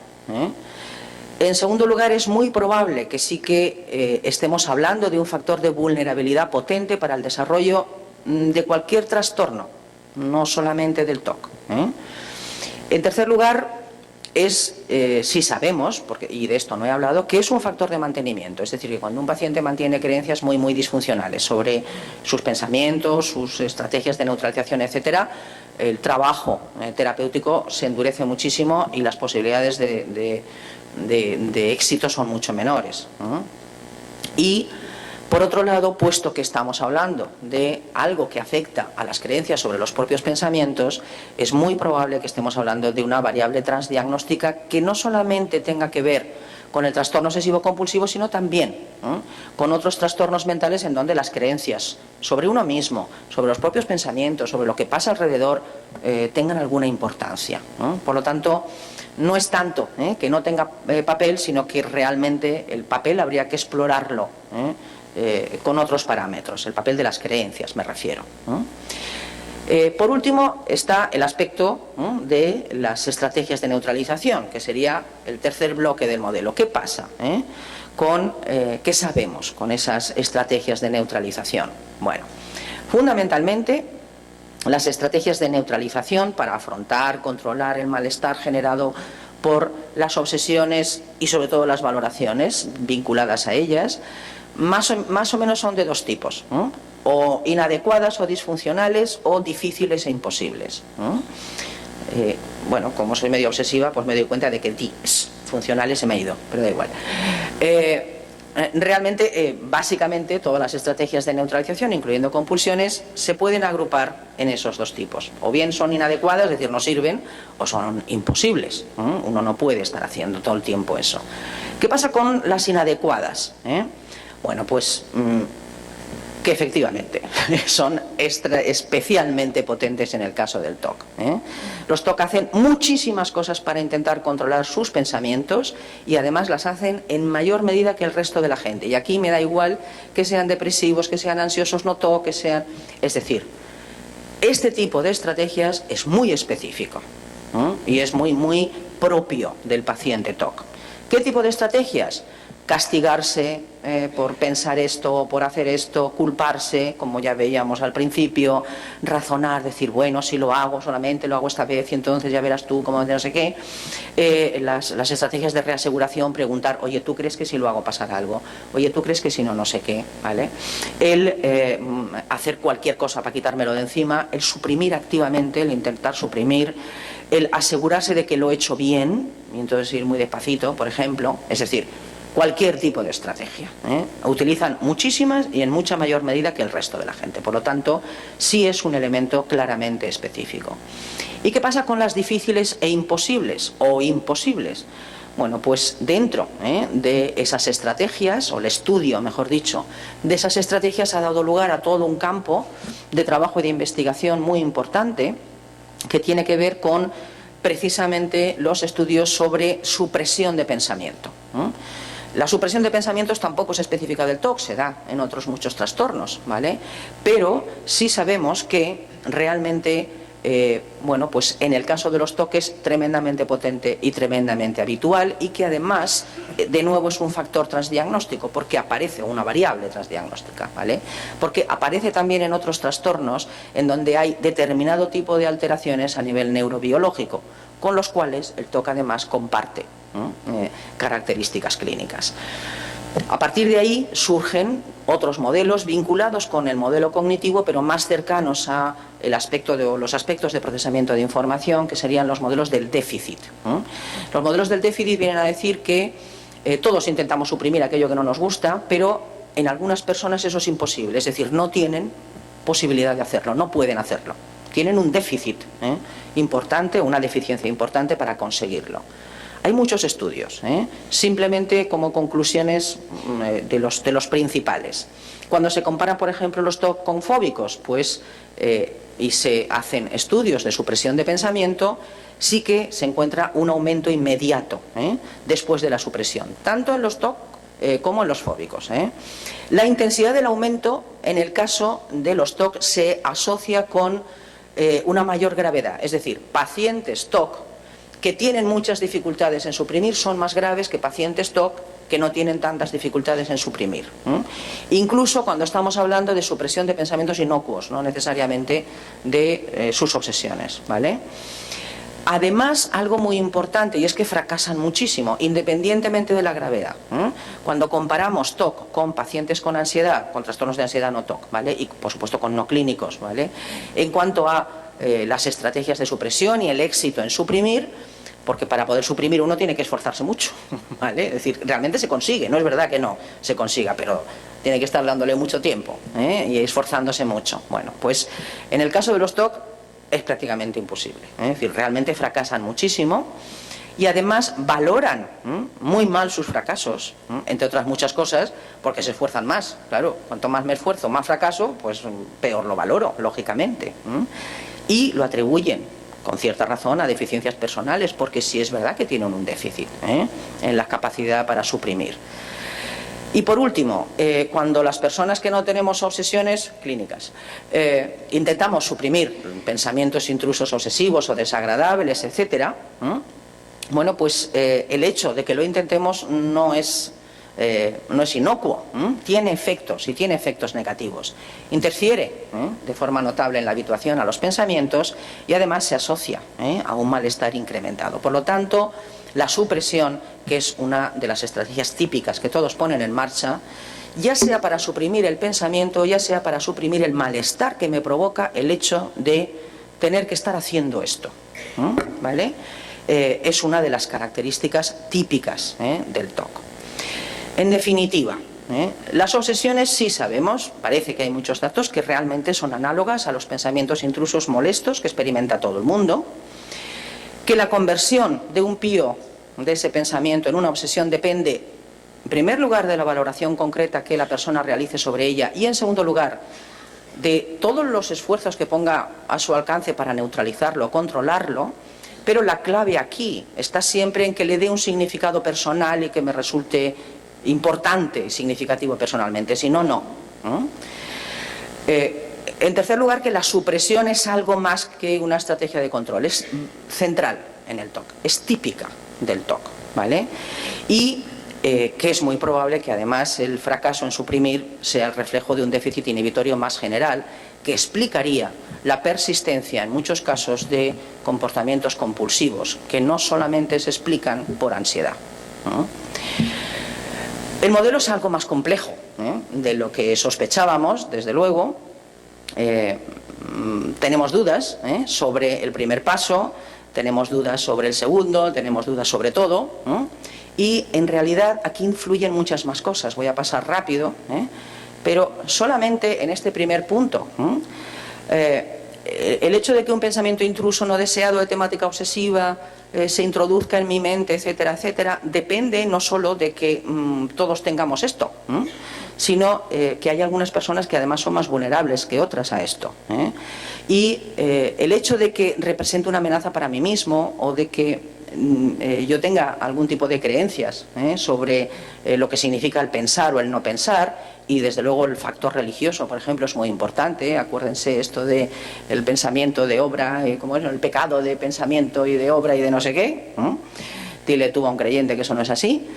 Speaker 2: En segundo lugar, es muy probable que sí que estemos hablando de un factor de vulnerabilidad potente para el desarrollo de cualquier trastorno, no solamente del TOC. En tercer lugar, si sabemos, y de esto no he hablado, que es un factor de mantenimiento. Es decir, que cuando un paciente mantiene creencias muy disfuncionales sobre sus pensamientos, sus estrategias de neutralización, etcétera, el trabajo terapéutico se endurece muchísimo y las posibilidades de éxito son mucho menores. Y, por otro lado, puesto que estamos hablando de algo que afecta a las creencias sobre los propios pensamientos, es muy probable que estemos hablando de una variable transdiagnóstica que no solamente tenga que ver con el trastorno obsesivo compulsivo, sino también con otros trastornos mentales en donde las creencias sobre uno mismo, sobre los propios pensamientos, sobre lo que pasa alrededor, tengan alguna importancia. Por lo tanto, no es tanto que no tenga papel, sino que realmente el papel habría que explorarlo con otros parámetros, el papel de las creencias me refiero. Por último está el aspecto de las estrategias de neutralización, que sería el tercer bloque del modelo. ¿Qué pasa qué sabemos con esas estrategias de neutralización? Bueno, fundamentalmente las estrategias de neutralización para afrontar, controlar el malestar generado por las obsesiones y sobre todo las valoraciones vinculadas a ellas, más o menos son de dos tipos, o inadecuadas o disfuncionales o difíciles e imposibles. Bueno, como soy medio obsesiva, pues me doy cuenta de que funcionales se me ha ido, pero da igual. Realmente, básicamente, todas las estrategias de neutralización, incluyendo compulsiones, se pueden agrupar en esos dos tipos. O bien son inadecuadas, es decir, no sirven, o son imposibles. Uno no puede estar haciendo todo el tiempo eso. ¿Qué pasa con las inadecuadas? Bueno, pues que efectivamente son especialmente potentes en el caso del TOC. Los TOC hacen muchísimas cosas para intentar controlar sus pensamientos y además las hacen en mayor medida que el resto de la gente. Y aquí me da igual que sean depresivos, que sean ansiosos no TOC, que sean... Es decir, este tipo de estrategias es muy específico y es muy propio del paciente TOC. ¿Qué tipo de estrategias? Castigarse por pensar esto o por hacer esto, culparse, como ya veíamos al principio, razonar, decir, bueno, si lo hago, solamente lo hago esta vez y entonces ya verás tú cómo no sé qué. Las estrategias de reaseguración, preguntar, oye, ¿tú crees que si lo hago pasará algo? Oye, ¿tú crees que si no, no sé qué? ¿Vale? El hacer cualquier cosa para quitármelo de encima, el suprimir activamente, el intentar suprimir, el asegurarse de que lo he hecho bien, y entonces ir muy despacito, por ejemplo, es decir, cualquier tipo de estrategia. Utilizan muchísimas y en mucha mayor medida que el resto de la gente. Por lo tanto, sí es un elemento claramente específico. ¿Y qué pasa con las difíciles e imposibles o imposibles? Bueno, pues dentro de esas estrategias, o el estudio, mejor dicho, de esas estrategias ha dado lugar a todo un campo de trabajo y de investigación muy importante que tiene que ver con precisamente los estudios sobre supresión de pensamiento. La supresión de pensamientos tampoco es específica del TOC, se da en otros muchos trastornos, ¿vale? Pero sí sabemos que realmente, bueno, pues en el caso de los TOC es tremendamente potente y tremendamente habitual y que además, de nuevo, es un factor transdiagnóstico porque aparece una variable transdiagnóstica, ¿vale? Porque aparece también en otros trastornos en donde hay determinado tipo de alteraciones a nivel neurobiológico, con los cuales el TOC además comparte características clínicas. A partir de ahí surgen otros modelos vinculados con el modelo cognitivo, pero más cercanos a los aspectos de procesamiento de información, que serían los modelos del déficit. Los modelos del déficit vienen a decir que todos intentamos suprimir aquello que no nos gusta, pero en algunas personas eso es imposible, es decir, no tienen posibilidad de hacerlo, no pueden hacerlo. Tienen un déficit importante, una deficiencia importante para conseguirlo. Hay muchos estudios, simplemente como conclusiones de los principales. Cuando se comparan, por ejemplo, los TOC con fóbicos, pues, y se hacen estudios de supresión de pensamiento, sí que se encuentra un aumento inmediato después de la supresión, tanto en los TOC como en los fóbicos. La intensidad del aumento en el caso de los TOC se asocia con una mayor gravedad, es decir, pacientes TOC que tienen muchas dificultades en suprimir son más graves que pacientes TOC que no tienen tantas dificultades en suprimir. Incluso cuando estamos hablando de supresión de pensamientos inocuos, no necesariamente de sus obsesiones, ¿vale? Además, algo muy importante, y es que fracasan muchísimo, independientemente de la gravedad. Cuando comparamos TOC con pacientes con ansiedad, con trastornos de ansiedad no TOC, ¿vale? Y por supuesto con no clínicos, ¿vale? En cuanto a las estrategias de supresión y el éxito en suprimir, porque para poder suprimir uno tiene que esforzarse mucho, ¿vale? Es decir, realmente se consigue, no es verdad que no se consiga, pero tiene que estar dándole mucho tiempo y esforzándose mucho. Bueno, pues en el caso de los TOC es prácticamente imposible, es decir, realmente fracasan muchísimo y además valoran muy mal sus fracasos, entre otras muchas cosas, porque se esfuerzan más. Claro, cuanto más me esfuerzo, más fracaso, pues peor lo valoro, lógicamente. Y lo atribuyen, con cierta razón, a deficiencias personales, porque sí es verdad que tienen un déficit en la capacidad para suprimir. Y por último, cuando las personas que no tenemos obsesiones clínicas intentamos suprimir pensamientos intrusos obsesivos o desagradables, etcétera, bueno, pues el hecho de que lo intentemos no es inocuo, tiene efectos y tiene efectos negativos. Interfiere de forma notable en la habituación a los pensamientos y además se asocia a un malestar incrementado. Por lo tanto, la supresión, que es una de las estrategias típicas que todos ponen en marcha, ya sea para suprimir el pensamiento, ya sea para suprimir el malestar que me provoca el hecho de tener que estar haciendo esto, ¿vale? Es una de las características típicas del TOC. En definitiva, las obsesiones sí sabemos, parece que hay muchos datos que realmente son análogas a los pensamientos intrusos molestos que experimenta todo el mundo, que la conversión de un pío de ese pensamiento en una obsesión depende, en primer lugar, de la valoración concreta que la persona realice sobre ella y, en segundo lugar, de todos los esfuerzos que ponga a su alcance para neutralizarlo, controlarlo. Pero la clave aquí está siempre en que le dé un significado personal y que me resulte importante y significativo personalmente, si no, no. En tercer lugar, que la supresión es algo más que una estrategia de control, es central en el TOC, es típica del TOC, ¿vale? Y que es muy probable que además el fracaso en suprimir sea el reflejo de un déficit inhibitorio más general, que explicaría la persistencia en muchos casos de comportamientos compulsivos, que no solamente se explican por ansiedad. El modelo es algo más complejo de lo que sospechábamos, desde luego. Tenemos dudas sobre el primer paso, tenemos dudas sobre el segundo, tenemos dudas sobre todo, y en realidad aquí influyen muchas más cosas. Voy a pasar rápido, pero solamente en este primer punto. El hecho de que un pensamiento intruso no deseado de temática obsesiva se introduzca en mi mente, etcétera, etcétera, depende no solo de que todos tengamos esto, sino que hay algunas personas que además son más vulnerables que otras a esto. Y el hecho de que represente una amenaza para mí mismo o de que yo tenga algún tipo de creencias sobre lo que significa el pensar o el no pensar, y desde luego el factor religioso, por ejemplo, es muy importante. Acuérdense esto de el pensamiento de obra, como es el pecado de pensamiento y de obra y de no sé qué. Dile tú a un creyente que eso no es así.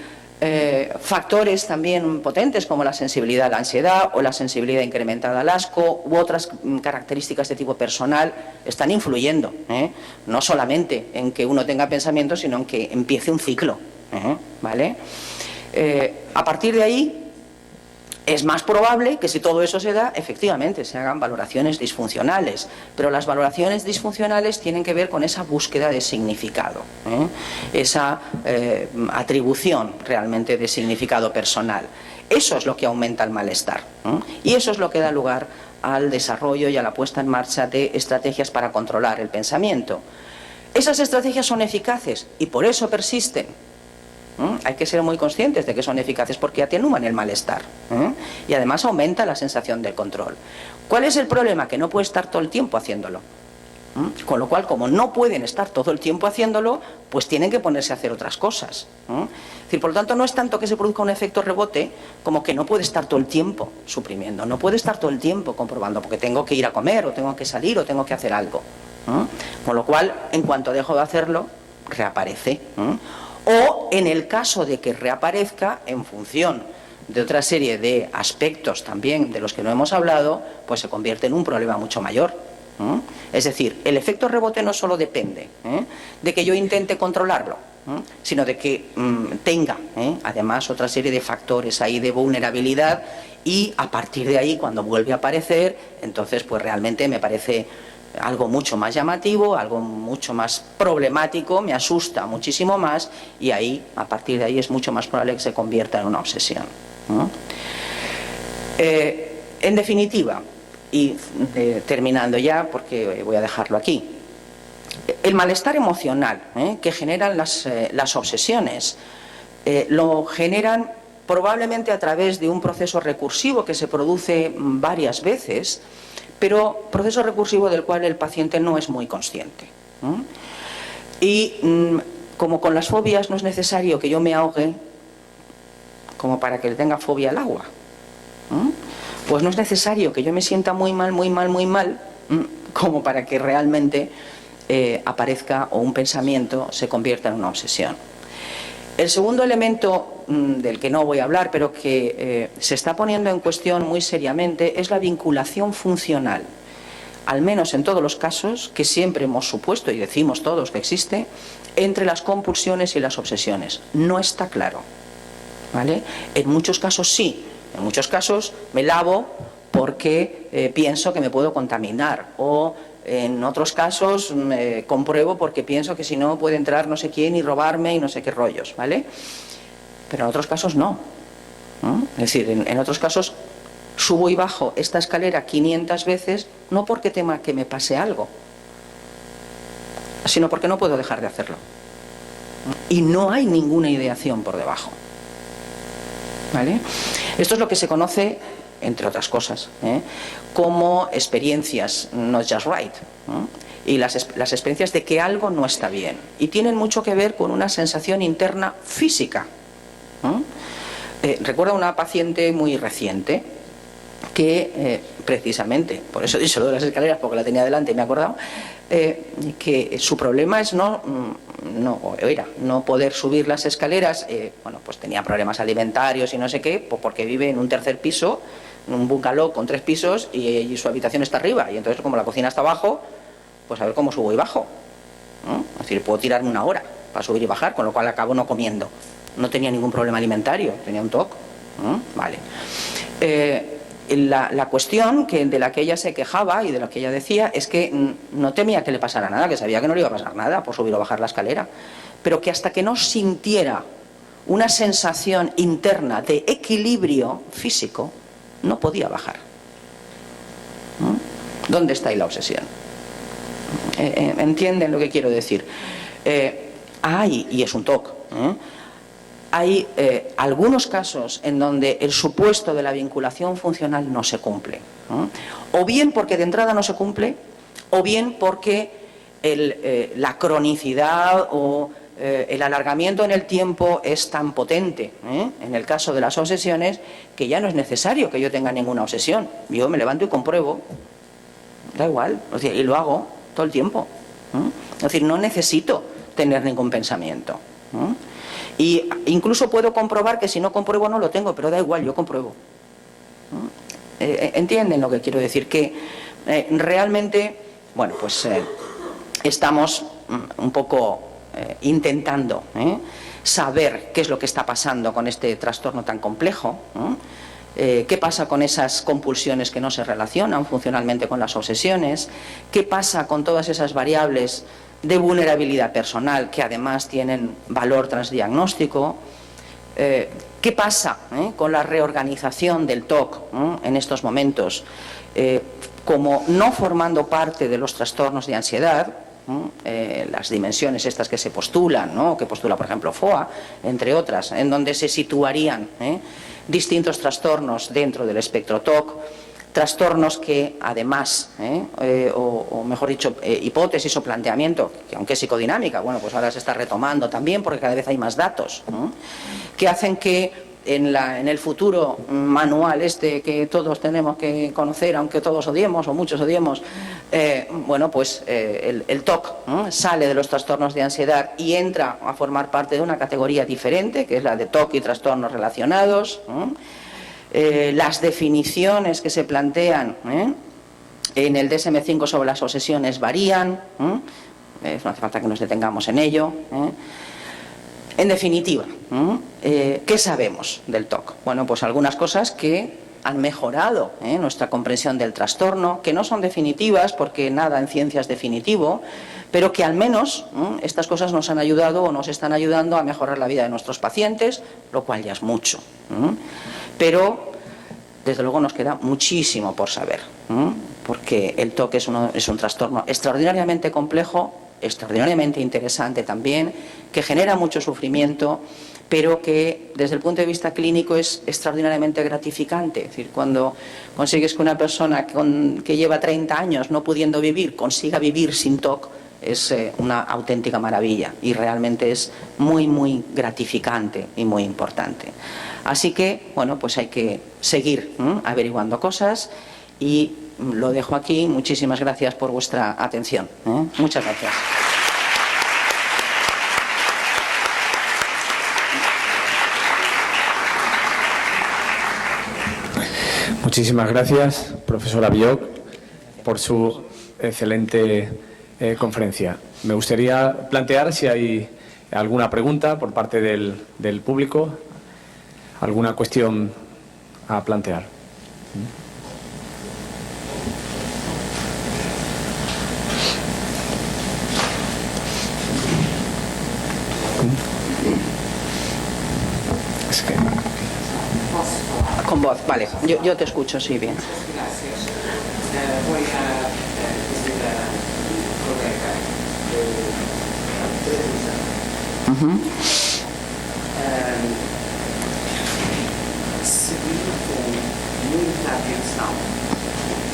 Speaker 2: Factores también potentes como la sensibilidad a la ansiedad o la sensibilidad incrementada al asco u otras características de tipo personal están influyendo, no solamente en que uno tenga pensamientos, sino en que empiece un ciclo, ¿vale? A partir de ahí es más probable que si todo eso se da, efectivamente se hagan valoraciones disfuncionales, pero las valoraciones disfuncionales tienen que ver con esa búsqueda de significado, esa atribución realmente de significado personal. Eso es lo que aumenta el malestar, y eso es lo que da lugar al desarrollo y a la puesta en marcha de estrategias para controlar el pensamiento. Esas estrategias son eficaces y por eso persisten. Hay que ser muy conscientes de que son eficaces porque atenúan el malestar y además aumenta la sensación del control. ¿Cuál es el problema? Que no puede estar todo el tiempo haciéndolo. Con lo cual, como no pueden estar todo el tiempo haciéndolo, pues tienen que ponerse a hacer otras cosas. Es decir, por lo tanto, no es tanto que se produzca un efecto rebote como que no puede estar todo el tiempo suprimiendo, no puede estar todo el tiempo comprobando, porque tengo que ir a comer o tengo que salir o tengo que hacer algo. Con lo cual, en cuanto dejo de hacerlo, reaparece. O en el caso de que reaparezca, en función de otra serie de aspectos también de los que no hemos hablado, pues se convierte en un problema mucho mayor. Es decir, el efecto rebote no solo depende de que yo intente controlarlo, sino de que tenga además otra serie de factores ahí de vulnerabilidad, y a partir de ahí, cuando vuelve a aparecer, entonces pues realmente me parece algo mucho más llamativo, algo mucho más problemático, me asusta muchísimo más, y ahí, a partir de ahí, es mucho más probable que se convierta en una obsesión. En definitiva, y terminando ya, porque voy a dejarlo aquí, El malestar emocional que generan las obsesiones lo generan probablemente a través de un proceso recursivo que se produce varias veces, pero proceso recursivo del cual el paciente no es muy consciente. Y como con las fobias no es necesario que yo me ahogue como para que le tenga fobia al agua, pues no es necesario que yo me sienta muy mal, muy mal, muy mal, como para que realmente aparezca o un pensamiento se convierta en una obsesión. El segundo elemento del que no voy a hablar, pero que se está poniendo en cuestión muy seriamente, es la vinculación funcional, al menos en todos los casos que siempre hemos supuesto y decimos todos que existe, entre las compulsiones y las obsesiones. No está claro, ¿vale? En muchos casos sí, en muchos casos me lavo porque pienso que me puedo contaminar, o en otros casos compruebo porque pienso que si no puede entrar no sé quién y robarme y no sé qué rollos, ¿vale? Pero en otros casos no. Es decir, en otros casos subo y bajo esta escalera 500 veces, no porque tema que me pase algo, sino porque no puedo dejar de hacerlo. Y no hay ninguna ideación por debajo, ¿vale? Esto es lo que se conoce, entre otras cosas, como experiencias not just right, y las experiencias de que algo no está bien, y tienen mucho que ver con una sensación interna física. Recuerdo una paciente muy reciente que precisamente, por eso he dicho lo de las escaleras, porque la tenía delante y me he acordado, que su problema es no poder subir las escaleras. Bueno, pues tenía problemas alimentarios y no sé qué, pues porque vive en un tercer piso, en un bungalow con 3 pisos y su habitación está arriba, y entonces como la cocina está abajo, pues a ver cómo subo y bajo, es decir, puedo tirarme 1 hora para subir y bajar, con lo cual acabo no comiendo. No tenía ningún problema alimentario, tenía un TOC, vale. La cuestión de la que ella se quejaba y de lo que ella decía es que no temía que le pasara nada, que sabía que no le iba a pasar nada por subir o bajar la escalera, pero que hasta que no sintiera una sensación interna de equilibrio físico no podía bajar. ¿Dónde está ahí la obsesión? ¿Entienden lo que quiero decir? Y es un TOC, hay algunos casos en donde el supuesto de la vinculación funcional no se cumple, o bien porque de entrada no se cumple, o bien porque la cronicidad o el alargamiento en el tiempo es tan potente, en el caso de las obsesiones, que ya no es necesario que yo tenga ninguna obsesión. Yo me levanto y compruebo, da igual, y lo hago todo el tiempo. Es decir, no necesito tener ningún pensamiento. Y incluso puedo comprobar que si no compruebo no lo tengo, pero da igual, yo compruebo. ¿Entienden lo que quiero decir? Que realmente, bueno, pues estamos un poco intentando saber qué es lo que está pasando con este trastorno tan complejo, qué pasa con esas compulsiones que no se relacionan funcionalmente con las obsesiones, qué pasa con todas esas variables de vulnerabilidad personal que además tienen valor transdiagnóstico, qué pasa con la reorganización del TOC en estos momentos, como no formando parte de los trastornos de ansiedad, las dimensiones estas que se postulan, que postula por ejemplo FOA, entre otras, en donde se situarían distintos trastornos dentro del espectro TOC, trastornos que además, o mejor dicho, hipótesis o planteamiento, que aunque es psicodinámica, bueno, pues ahora se está retomando también porque cada vez hay más datos, que hacen que en el futuro manual que todos tenemos que conocer, aunque todos odiemos o muchos odiemos, bueno, pues el TOC sale de los trastornos de ansiedad y entra a formar parte de una categoría diferente, que es la de TOC y trastornos relacionados. Las definiciones que se plantean en el DSM-5 sobre las obsesiones varían, no hace falta que nos detengamos en ello. En definitiva, ¿qué sabemos del TOC? Bueno, pues algunas cosas que han mejorado nuestra comprensión del trastorno, que no son definitivas porque nada en ciencia es definitivo, pero que al menos estas cosas nos han ayudado o nos están ayudando a mejorar la vida de nuestros pacientes, lo cual ya es mucho. Pero desde luego nos queda muchísimo por saber, porque el TOC es un trastorno extraordinariamente complejo extraordinariamente interesante también, que genera mucho sufrimiento, pero que desde el punto de vista clínico es extraordinariamente gratificante. Es decir, cuando consigues que una persona que lleva 30 años no pudiendo vivir consiga vivir sin TOC, es una auténtica maravilla y realmente es muy, muy gratificante y muy importante. Así que, bueno, pues hay que seguir averiguando cosas y lo dejo aquí. Muchísimas gracias por vuestra atención. Muchas gracias.
Speaker 1: Muchísimas gracias, profesora Belloch, por su excelente conferencia. Me gustaría plantear si hay alguna pregunta por parte del público, alguna cuestión a plantear. Es que...
Speaker 2: Con voz, vale. Yo te escucho, sí, bien.
Speaker 3: Gracias. Voy a decir a mi colega de televisão. Segui com muita atenção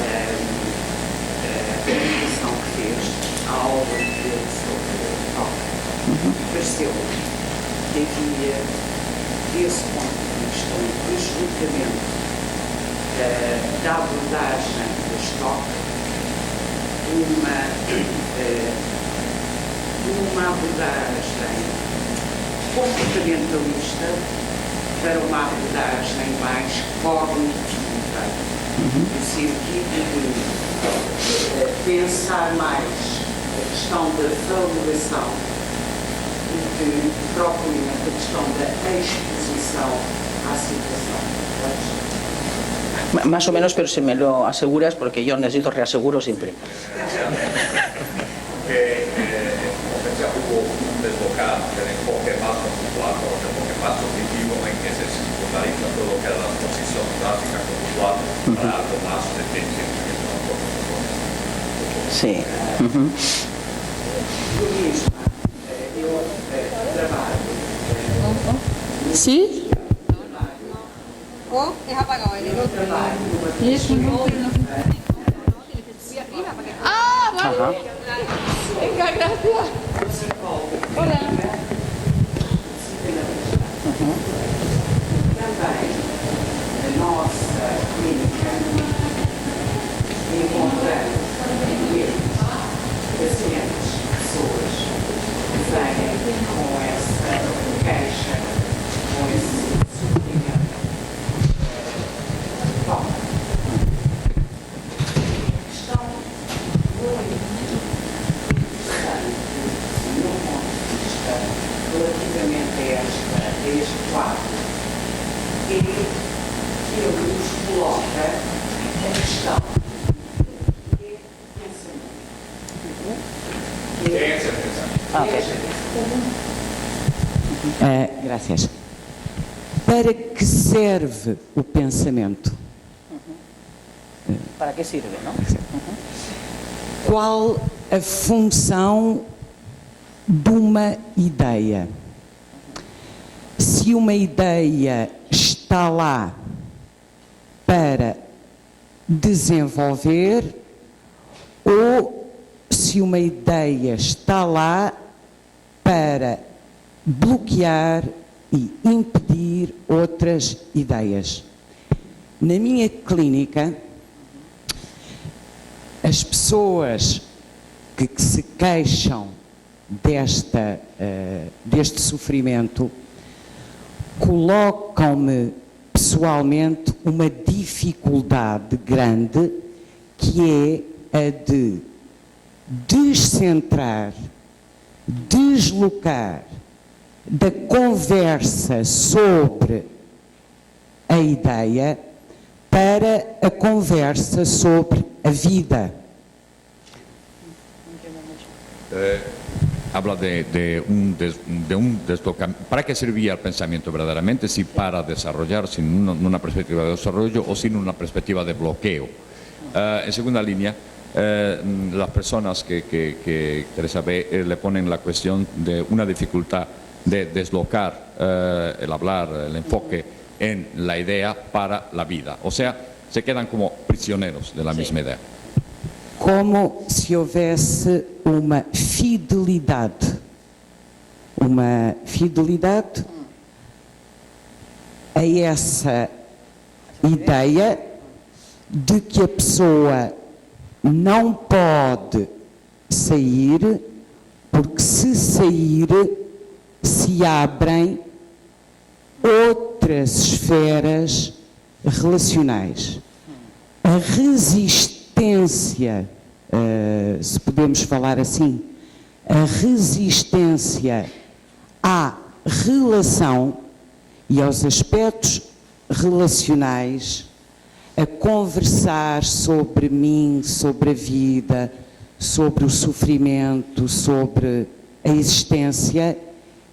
Speaker 3: a comunicação que fez, a aula que deu sobre TOC. Pareceu que havia, desse ponto de vista, um deslocamento da abordagem do TOC, uma abordagem comportamentalista para uma abordagem mais cognitiva, no sentido de pensar mais a questão da valoração do que propriamente a questão da exposição à situação.
Speaker 2: Más o menos, pero si me lo aseguras, porque yo necesito reaseguro siempre.
Speaker 4: Hubo un desbocado del enfoque más conceptual, o el enfoque más cognitivo, en que se secundariza todo lo que era la exposición gráfica conceptual para algo más de ciencia, que es una cosa.
Speaker 2: Sí.
Speaker 5: ¿Sí? ¿O es apagado el otro? Eso no. Ah, vale. Venga, gracias. Hola.
Speaker 3: Também a nossa clínica encontrando pacientes, pessoas que vêm com essa queixa, com esse sofrimento. Bom, a questão muito interessante, do meu ponto de vista, relativamente a este quadro, é que ele nos coloca a questão de pensamento.
Speaker 6: Gracias. Para que serve o pensamento?
Speaker 2: ¿Para qué sirve, no?
Speaker 6: Qual a função de uma ideia? Se uma ideia está lá para desenvolver ou se uma ideia está lá para bloquear e impedir outras ideias. Na minha clínica, as pessoas que se queixam deste sofrimento colocam-me pessoalmente uma dificuldade grande, que é a de descentrar, deslocar da conversa sobre a ideia para a conversa sobre a vida.
Speaker 4: Habla de un deslocamiento. ¿Para qué servía el pensamiento verdaderamente? Si para desarrollar sin una perspectiva de desarrollo o sin una perspectiva de bloqueo. En segunda línea, las personas que Teresa ve le ponen la cuestión de una dificultad de deslocar el hablar, el enfoque en la idea para la vida. O sea, se quedan como prisioneros de la misma idea.
Speaker 6: Como se houvesse uma fidelidade a essa ideia de que a pessoa não pode sair, porque se sair se abrem outras esferas relacionais. A resistência, se podemos falar assim, a resistência à relação e aos aspectos relacionais, a conversar sobre mim, sobre a vida, sobre o sofrimento, sobre a existência,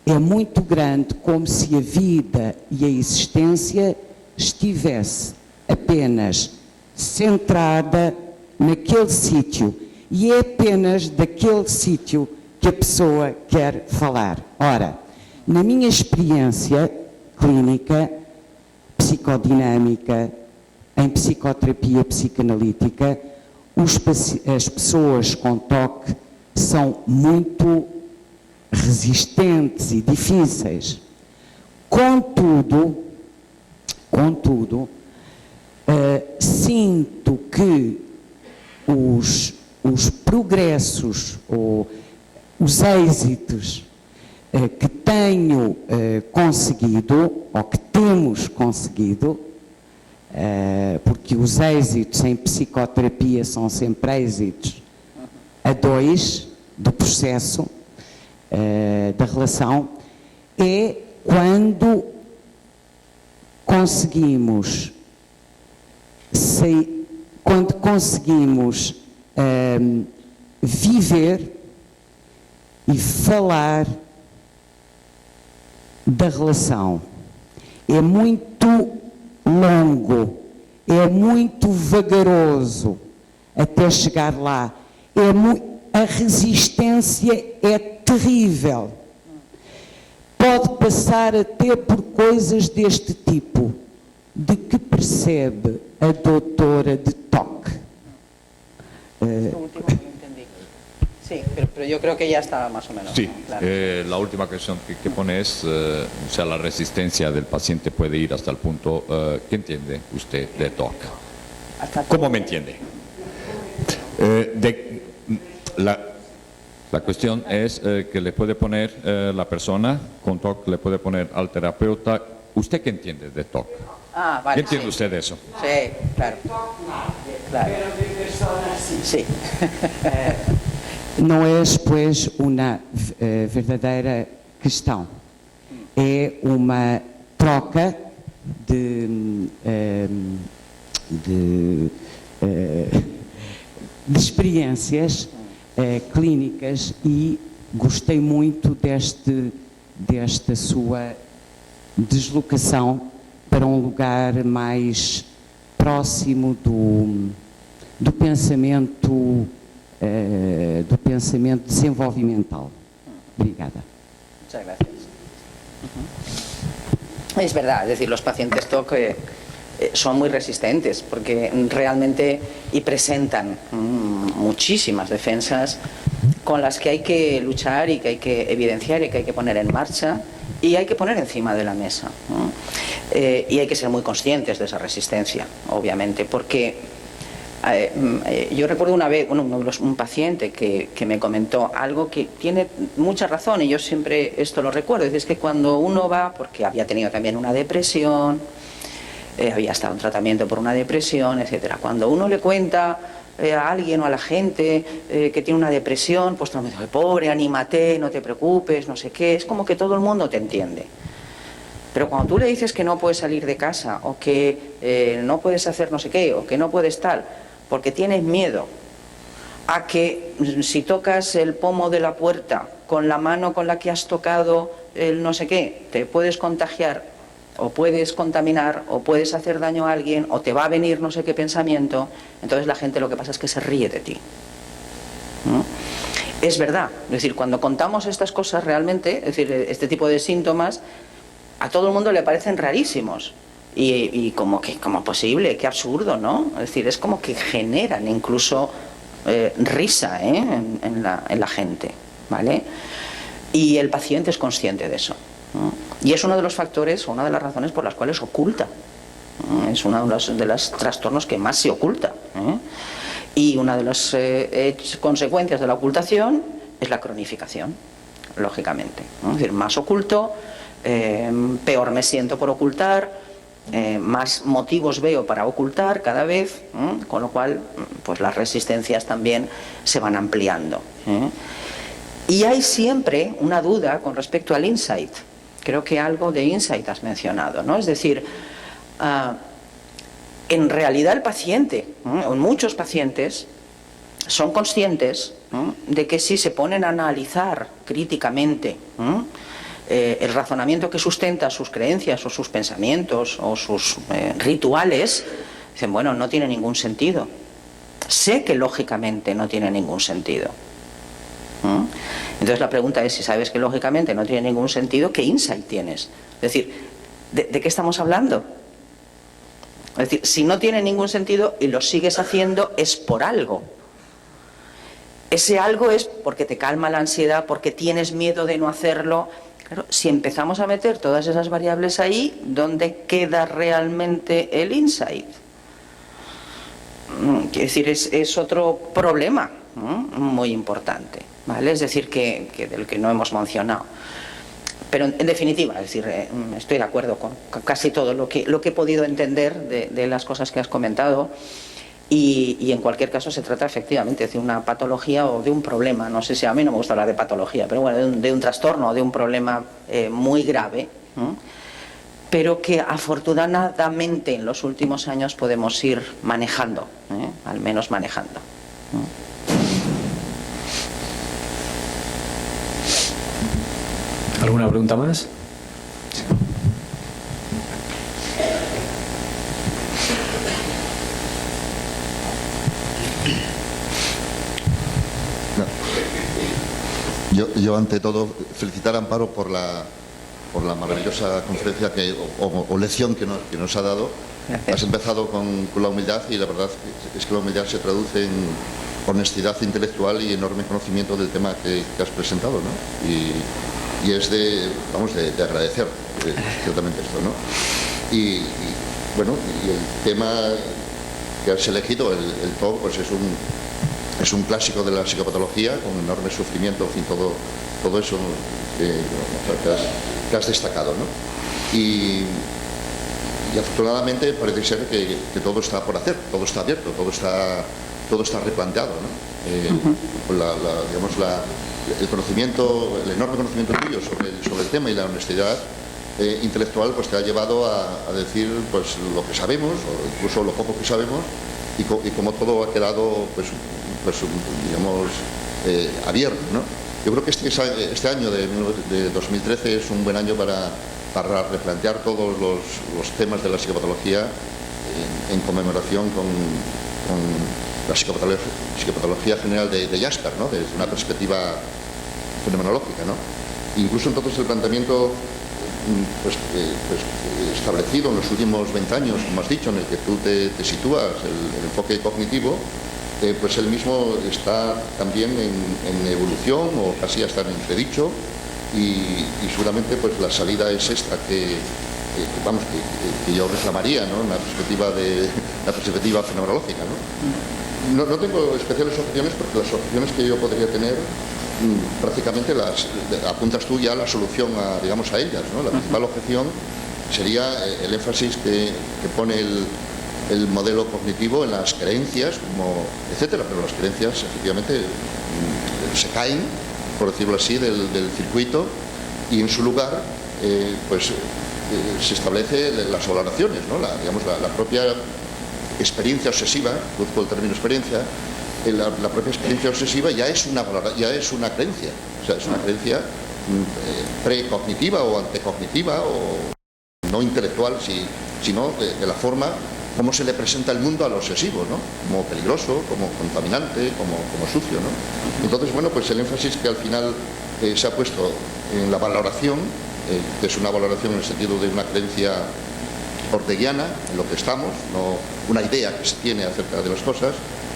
Speaker 6: é muito grande, como se a vida e a existência estivesse apenas centrada naquele sítio, e é apenas daquele sítio que a pessoa quer falar. Ora, na minha experiência clínica, psicodinâmica, em psicoterapia psicanalítica, as pessoas com TOC são muito resistentes e difíceis. Contudo, sinto que os progressos ou os êxitos que tenho conseguido, ou que temos conseguido, porque os êxitos em psicoterapia são sempre êxitos a dois do processo da relação, é quando conseguimos viver e falar da relação. É muito longo, é muito vagaroso até chegar lá. A resistência é terrível. Pode passar até por coisas deste tipo, de que percebe a doutora de TOC.
Speaker 2: Lo último que entendí. Sí, pero yo creo que ya está más o menos.
Speaker 4: Sí,
Speaker 2: claro.
Speaker 4: la última cuestión que pone es, o sea, la resistencia del paciente puede ir hasta el punto, ¿qué entiende usted de TOC? ¿Cómo me entiende? La cuestión es que le puede poner la persona con TOC, le puede poner al terapeuta. ¿Usted qué entiende de TOC?
Speaker 2: Ah, vale.
Speaker 4: ¿Qué entiende usted de eso?
Speaker 2: Sí, claro. Claro. Sí.
Speaker 6: Não é, pois, uma verdadeira questão. É uma troca de experiências clínicas, e gostei muito desta sua deslocação para um lugar mais próximo do pensamento desenvolvimental. Obrigada.
Speaker 2: Muchas gracias. Es verdad, es decir, los pacientes TOC son muy resistentes porque realmente y presentan muchísimas defensas con las que hay que luchar y que hay que evidenciar y que hay que poner en marcha y hay que poner encima de la mesa. Y hay que ser muy conscientes de esa resistencia, obviamente, porque yo recuerdo una vez un paciente que me comentó algo que tiene mucha razón, y yo siempre esto lo recuerdo. Es que cuando uno va, porque había tenido también una depresión, había estado en tratamiento por una depresión, etcétera. Cuando uno le cuenta a alguien o a la gente que tiene una depresión, pues todo el mundo dice: pobre, anímate, no te preocupes, no sé qué. Es como que todo el mundo te entiende. Pero cuando tú le dices que no puedes salir de casa, o que no puedes hacer no sé qué, o que no puedes tal, porque tienes miedo a que si tocas el pomo de la puerta con la mano con la que has tocado el no sé qué, te puedes contagiar o puedes contaminar, o puedes hacer daño a alguien, o te va a venir no sé qué pensamiento, entonces la gente lo que pasa es que se ríe de ti. ¿No? Es verdad, es decir, cuando contamos estas cosas realmente, es decir, este tipo de síntomas, a todo el mundo le parecen rarísimos. Y como que, como posible, qué absurdo, ¿no? Es decir, es como que generan incluso risa en la gente, ¿vale? Y el paciente es consciente de eso, ¿no? Y es uno de los factores, una de las razones por las cuales oculta, ¿no? Es uno de los trastornos que más se oculta, ¿eh? Y una de las consecuencias de la ocultación es la cronificación, lógicamente, ¿no? Es decir, más oculto, peor me siento por ocultar, más motivos veo para ocultar cada vez, con lo cual pues las resistencias también se van ampliando. Y hay siempre una duda con respecto al insight. Creo que algo de insight has mencionado, ¿no? Es decir, en realidad el paciente, o muchos pacientes, son conscientes, ¿no?, de que si se ponen a analizar críticamente el razonamiento que sustenta sus creencias o sus pensamientos o sus rituales, dicen, bueno, no tiene ningún sentido. Sé que lógicamente no tiene ningún sentido. Entonces la pregunta es, si sabes que lógicamente no tiene ningún sentido, ¿qué insight tienes? Es decir, ¿de qué estamos hablando? Es decir, si no tiene ningún sentido y lo sigues haciendo, es por algo. Ese algo es porque te calma la ansiedad, porque tienes miedo de no hacerlo. Claro, si empezamos a meter todas esas variables ahí, ¿dónde queda realmente el insight? Quiero decir, es otro problema, ¿no?, muy importante, ¿vale? Es decir, que del que no hemos mencionado. Pero en definitiva, es decir, estoy de acuerdo con casi todo lo que he podido entender de las cosas que has comentado. Y en cualquier caso se trata efectivamente de una patología o de un problema, no sé si a mí no me gusta hablar de patología, pero bueno, de un trastorno o de un problema muy grave, ¿no?, pero que afortunadamente en los últimos años podemos ir manejando, al menos manejando, ¿no?
Speaker 1: ¿Alguna pregunta más?
Speaker 7: Yo ante todo felicitar a Amparo por la maravillosa conferencia o lección que nos ha dado.
Speaker 2: Gracias.
Speaker 7: Has empezado con la humildad, y la verdad es que la humildad se traduce en honestidad intelectual y enorme conocimiento del tema que has presentado, ¿no? Y es de agradecer ciertamente esto, ¿no? Y bueno, y el tema que has elegido, el TOC, pues es un clásico de la psicopatología, con enorme sufrimiento, en fin, todo eso que has destacado, ¿no? Y afortunadamente parece ser que todo está por hacer, todo está abierto, todo está replanteado, ¿no? El conocimiento, el enorme conocimiento tuyo sobre el tema y la honestidad intelectual, pues te ha llevado a decir pues lo que sabemos, o incluso lo poco que sabemos, y como todo ha quedado pues digamos abierto, ¿no? Yo creo que este año de 2013 es un buen año para replantear todos los temas de la psicopatología en conmemoración con la psicopatología general de Jasper, ¿no?, desde una perspectiva fenomenológica, ¿no? Incluso entonces el planteamiento pues establecido en los últimos 20 años, como has dicho, en el que tú te sitúas, el enfoque cognitivo, pues él mismo está también en evolución, o casi hasta en entredicho, y seguramente pues la salida es esta que yo reclamaría, ¿no?, en la perspectiva fenomenológica, ¿no? No tengo especiales objeciones, porque las objeciones que yo podría tener prácticamente las apuntas tú ya la solución a ellas, ¿no? La principal objeción sería el énfasis que pone el modelo cognitivo en las creencias, etcétera, pero las creencias efectivamente se caen, por decirlo así, del circuito, y en su lugar se establece las valoraciones, ¿no? La propia experiencia obsesiva, busco el término experiencia, la propia experiencia obsesiva ya es una creencia, o sea, es una creencia precognitiva o antecognitiva, o no intelectual, sino de la forma cómo se le presenta el mundo al obsesivo, ¿no? Como peligroso, como contaminante, como sucio, ¿no? Entonces, bueno, pues el énfasis que al final se ha puesto en la valoración, que es una valoración en el sentido de una creencia orteguiana, en lo que estamos, no una idea que se tiene acerca de las cosas,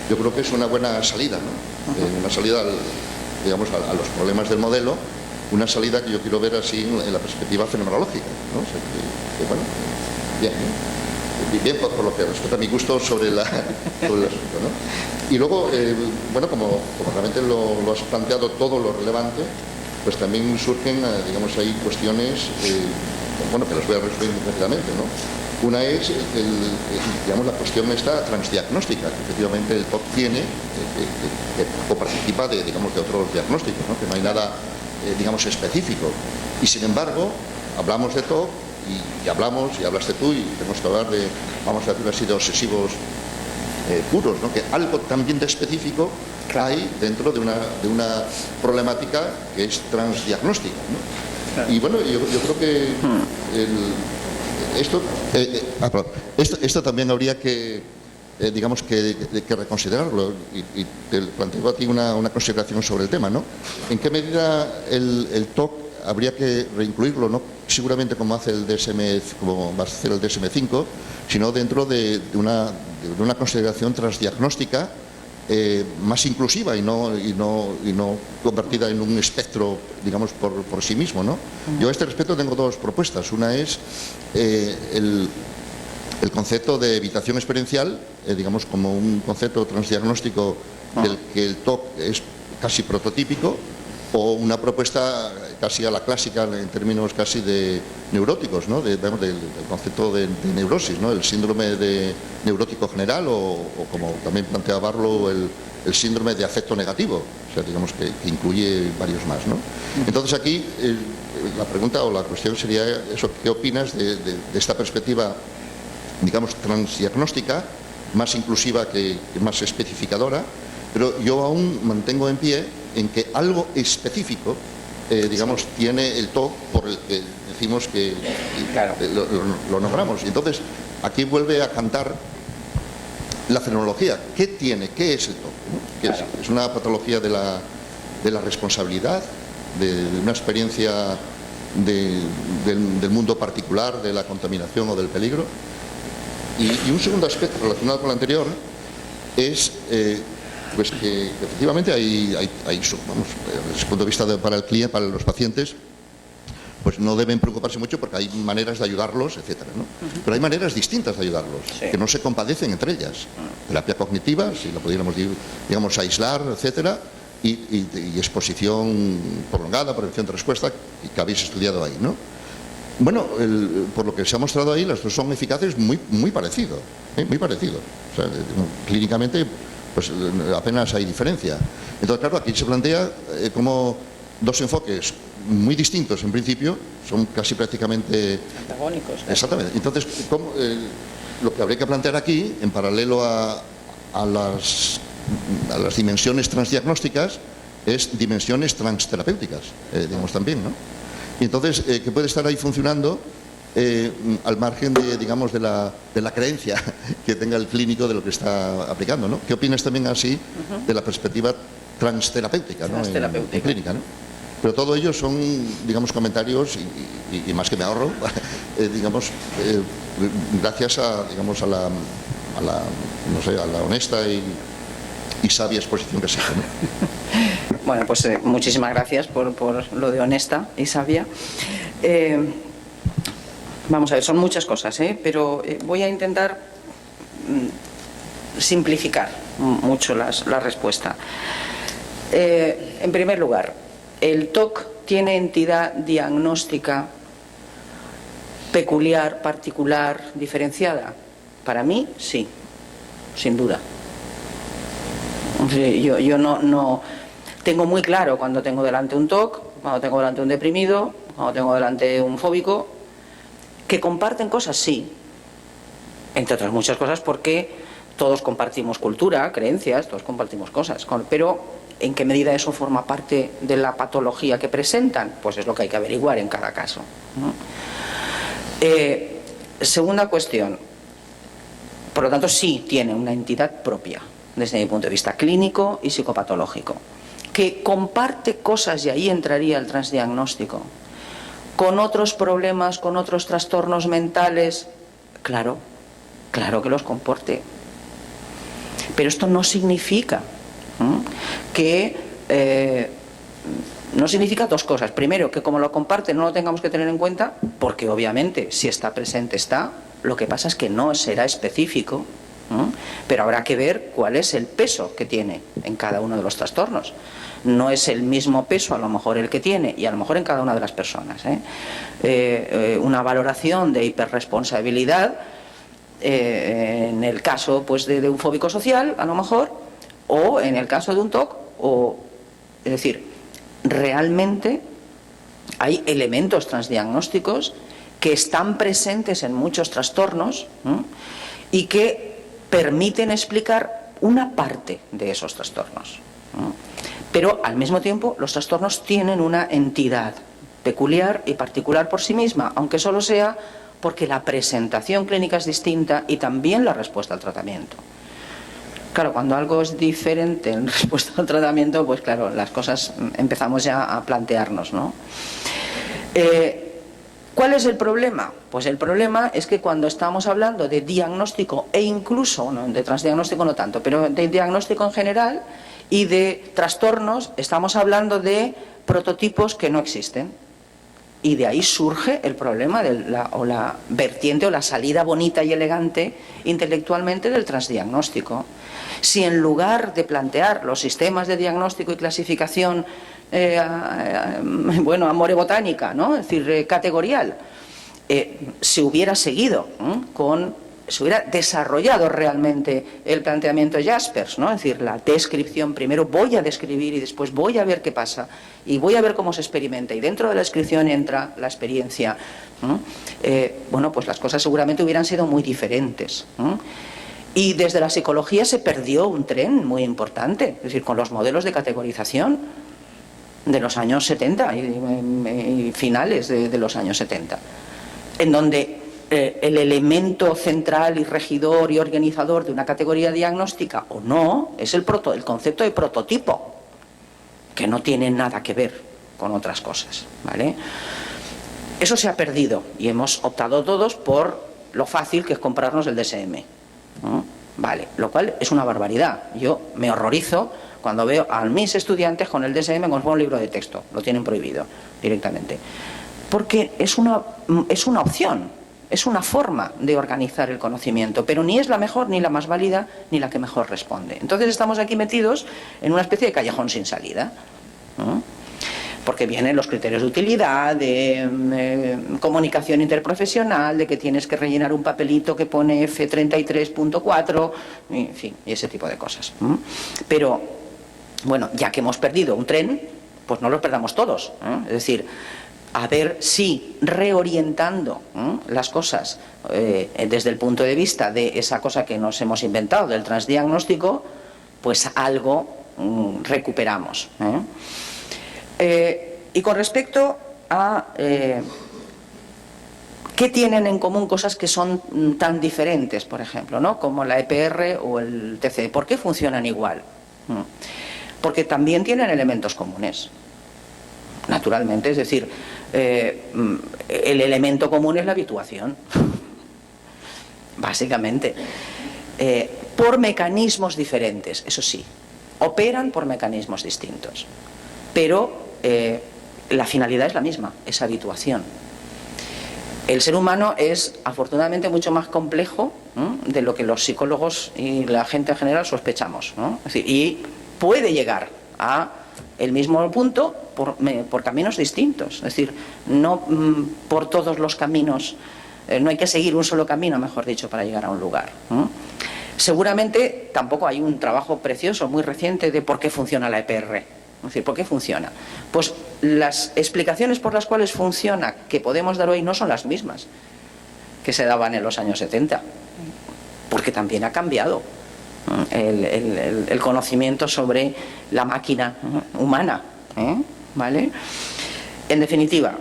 Speaker 7: yo creo que es una buena salida, ¿no? Una salida, digamos, a los problemas del modelo, una salida que yo quiero ver así en la perspectiva fenomenológica, ¿no? O sea, que, bueno, bien, ¿no? Bien por lo que respecta a mi gusto sobre el asunto, ¿no? Y luego, bueno, como realmente lo has planteado todo lo relevante, pues también surgen, digamos, ahí cuestiones, bueno, que las voy a resumir rápidamente, ¿no? Una es, digamos, la cuestión esta transdiagnóstica, que efectivamente el TOC tiene, o participa de, digamos, de otros diagnósticos, ¿no? Que no hay nada, digamos, específico. Y sin embargo, hablamos de TOC y hablamos, y hablaste tú, y tenemos que hablar de, vamos a decir así, de obsesivos puros, ¿no? Que algo también de específico hay dentro de una problemática que es transdiagnóstica, ¿no? Claro. Y bueno, yo creo que esto también habría que, digamos, que reconsiderarlo, y te planteo a ti una consideración sobre el tema, ¿no? ¿En qué medida el TOC habría que reincluirlo, no seguramente como hace el DSM, como va a hacer el DSM-5, sino dentro de una consideración transdiagnóstica más inclusiva y no convertida en un espectro, digamos, por sí mismo, ¿no? Yo a este respecto tengo dos propuestas. Una es el concepto de evitación experiencial, digamos, como un concepto transdiagnóstico del que el TOC es casi prototípico, o una propuesta casi a la clásica en términos casi de neuróticos, ¿no? Del concepto de neurosis, ¿no? El síndrome de neurótico general o como también plantea Barlow, el síndrome de afecto negativo, o sea, digamos que incluye varios más, ¿no? Entonces aquí la pregunta o la cuestión sería eso: ¿qué opinas de esta perspectiva, digamos, transdiagnóstica, más inclusiva que más especificadora? Pero yo aún mantengo en pie en que algo específico, digamos, tiene el TOC, por el que decimos que claro, lo nombramos. Y entonces, aquí vuelve a cantar la fenomenología. ¿Qué tiene? ¿Qué es el TOC? ¿No? Claro. Es una patología de la responsabilidad, de una experiencia del mundo particular, de la contaminación o del peligro. Y un segundo aspecto relacionado con lo anterior es pues que efectivamente hay vamos, desde el punto de vista para el cliente, para los pacientes, pues no deben preocuparse mucho porque hay maneras de ayudarlos, etcétera, ¿no? Pero hay maneras distintas de ayudarlos, sí, que no se compadecen entre ellas. Terapia cognitiva, si lo pudiéramos, digamos, aislar, etcétera, y exposición prolongada, prevención de respuesta, que habéis estudiado ahí, ¿no? Bueno, por lo que se ha mostrado ahí, las dos son eficaces muy parecido, muy parecido. O sea, clínicamente, pues apenas hay diferencia. Entonces, claro, aquí se plantea como dos enfoques muy distintos en principio, son casi prácticamente
Speaker 2: antagónicos. Claro.
Speaker 7: Exactamente. Entonces, lo que habría que plantear aquí, en paralelo a las dimensiones transdiagnósticas, es dimensiones transterapéuticas, digamos también, ¿no? Y entonces, ¿qué puede estar ahí funcionando al margen de, digamos, de la creencia que tenga el clínico de lo que está aplicando, ¿no? ¿Qué opinas también así de la perspectiva transterapéutica, ¿no? En clínica, ¿no? Pero todo ello son, digamos, comentarios y más que me ahorro, digamos, gracias a, digamos, a la honesta y sabia exposición que se hace, ¿no?
Speaker 2: Bueno, pues muchísimas gracias por lo de honesta y sabia. Vamos a ver, son muchas cosas, pero voy a intentar simplificar mucho la respuesta. En primer lugar, ¿el TOC tiene entidad diagnóstica peculiar, particular, diferenciada? Para mí, sí, sin duda. Yo no tengo muy claro cuando tengo delante un TOC, cuando tengo delante un deprimido, cuando tengo delante un fóbico, que comparten cosas, sí, entre otras muchas cosas, porque todos compartimos cultura, creencias, todos compartimos cosas, pero ¿en qué medida eso forma parte de la patología que presentan? Pues es lo que hay que averiguar en cada caso, ¿no? Segunda cuestión. Por lo tanto, sí tiene una entidad propia, desde mi punto de vista clínico y psicopatológico, que comparte cosas, y ahí entraría el transdiagnóstico, con otros problemas, con otros trastornos mentales. Claro que los comporte. Pero esto no significa no significa dos cosas. Primero, que como lo comparte no lo tengamos que tener en cuenta, porque obviamente si está presente está. Lo que pasa es que no será específico, pero habrá que ver cuál es el peso que tiene en cada uno de los trastornos. No es el mismo peso a lo mejor el que tiene, y a lo mejor en cada una de las personas. Una valoración de hiperresponsabilidad en el caso pues de un fóbico social, a lo mejor, o en el caso de un TOC, es decir, realmente hay elementos transdiagnósticos que están presentes en muchos trastornos y que permiten explicar una parte de esos trastornos. Pero al mismo tiempo los trastornos tienen una entidad peculiar y particular por sí misma, aunque solo sea porque la presentación clínica es distinta y también la respuesta al tratamiento. Claro, cuando algo es diferente en respuesta al tratamiento, pues claro, las cosas empezamos ya a plantearnos, ¿no? ¿Cuál es el problema? Pues el problema es que cuando estamos hablando de diagnóstico e incluso, ¿no?, de transdiagnóstico no tanto, pero de diagnóstico en general y de trastornos, estamos hablando de prototipos que no existen. Y de ahí surge el problema de la vertiente o la salida bonita y elegante intelectualmente del transdiagnóstico. Si en lugar de plantear los sistemas de diagnóstico y clasificación amore botánica, ¿no?, es decir, categorial, se hubiera seguido se hubiera desarrollado realmente el planteamiento Jaspers, ¿no? Es decir, la descripción, primero voy a describir y después voy a ver qué pasa y voy a ver cómo se experimenta, y dentro de la descripción entra la experiencia, pues las cosas seguramente hubieran sido muy diferentes. Y desde la psicología se perdió un tren muy importante, es decir, con los modelos de categorización de los años 70 y finales de los años 70, en donde el elemento central y regidor y organizador de una categoría diagnóstica o no es el concepto de prototipo, que no tiene nada que ver con otras cosas, ¿vale? Eso se ha perdido y hemos optado todos por lo fácil que es comprarnos el DSM, ¿no? Vale, lo cual es una barbaridad. Yo me horrorizo cuando veo a mis estudiantes con el DSM como si fuera un libro de texto. Lo tienen prohibido directamente, porque es una opción. Es una forma de organizar el conocimiento, pero ni es la mejor, ni la más válida, ni la que mejor responde. Entonces estamos aquí metidos en una especie de callejón sin salida, ¿no? Porque vienen los criterios de utilidad, de comunicación interprofesional, de que tienes que rellenar un papelito que pone F33.4, en fin, y ese tipo de cosas. Pero, bueno, ya que hemos perdido un tren, pues no lo perdamos todos, ¿eh? Es decir, a ver si reorientando las cosas desde el punto de vista de esa cosa que nos hemos inventado, del transdiagnóstico, pues algo recuperamos. Y con respecto a qué tienen en común cosas que son tan diferentes, por ejemplo, ¿no?, como la EPR o el TC, ¿por qué funcionan igual? Porque también tienen elementos comunes, naturalmente, es decir, el elemento común es la habituación, básicamente, por mecanismos diferentes, eso sí, operan por mecanismos distintos, pero la finalidad es la misma, es habituación. El ser humano es afortunadamente mucho más complejo, ¿no?, de lo que los psicólogos y la gente en general sospechamos, ¿no? Es decir, y puede llegar a el mismo punto por caminos distintos, es decir, no por todos los caminos, no hay que seguir un solo camino, mejor dicho, para llegar a un lugar, ¿no? Seguramente tampoco hay un trabajo precioso muy reciente de por qué funciona la EPR, es decir, ¿por qué funciona? Pues las explicaciones por las cuales funciona que podemos dar hoy no son las mismas que se daban en los años 70, porque también ha cambiado el conocimiento sobre la máquina humana, ¿vale? En definitiva,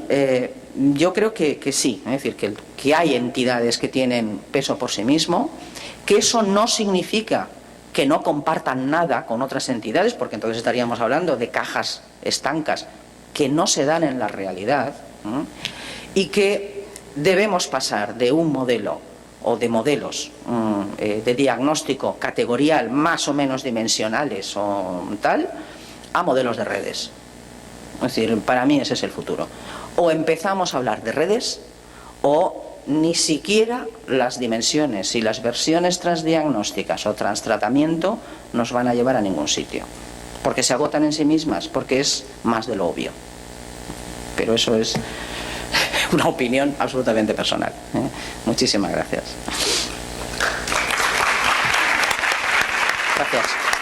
Speaker 2: yo creo que sí, es decir, que hay entidades que tienen peso por sí mismo, que eso no significa que no compartan nada con otras entidades, porque entonces estaríamos hablando de cajas estancas que no se dan en la realidad, y que debemos pasar de un modelo o de modelos de diagnóstico categorial más o menos dimensionales o tal, a modelos de redes. Es decir, para mí ese es el futuro. O empezamos a hablar de redes, o ni siquiera las dimensiones y las versiones transdiagnósticas o transtratamiento nos van a llevar a ningún sitio, porque se agotan en sí mismas, porque es más de lo obvio. Pero eso es una opinión absolutamente personal. Muchísimas gracias. Gracias.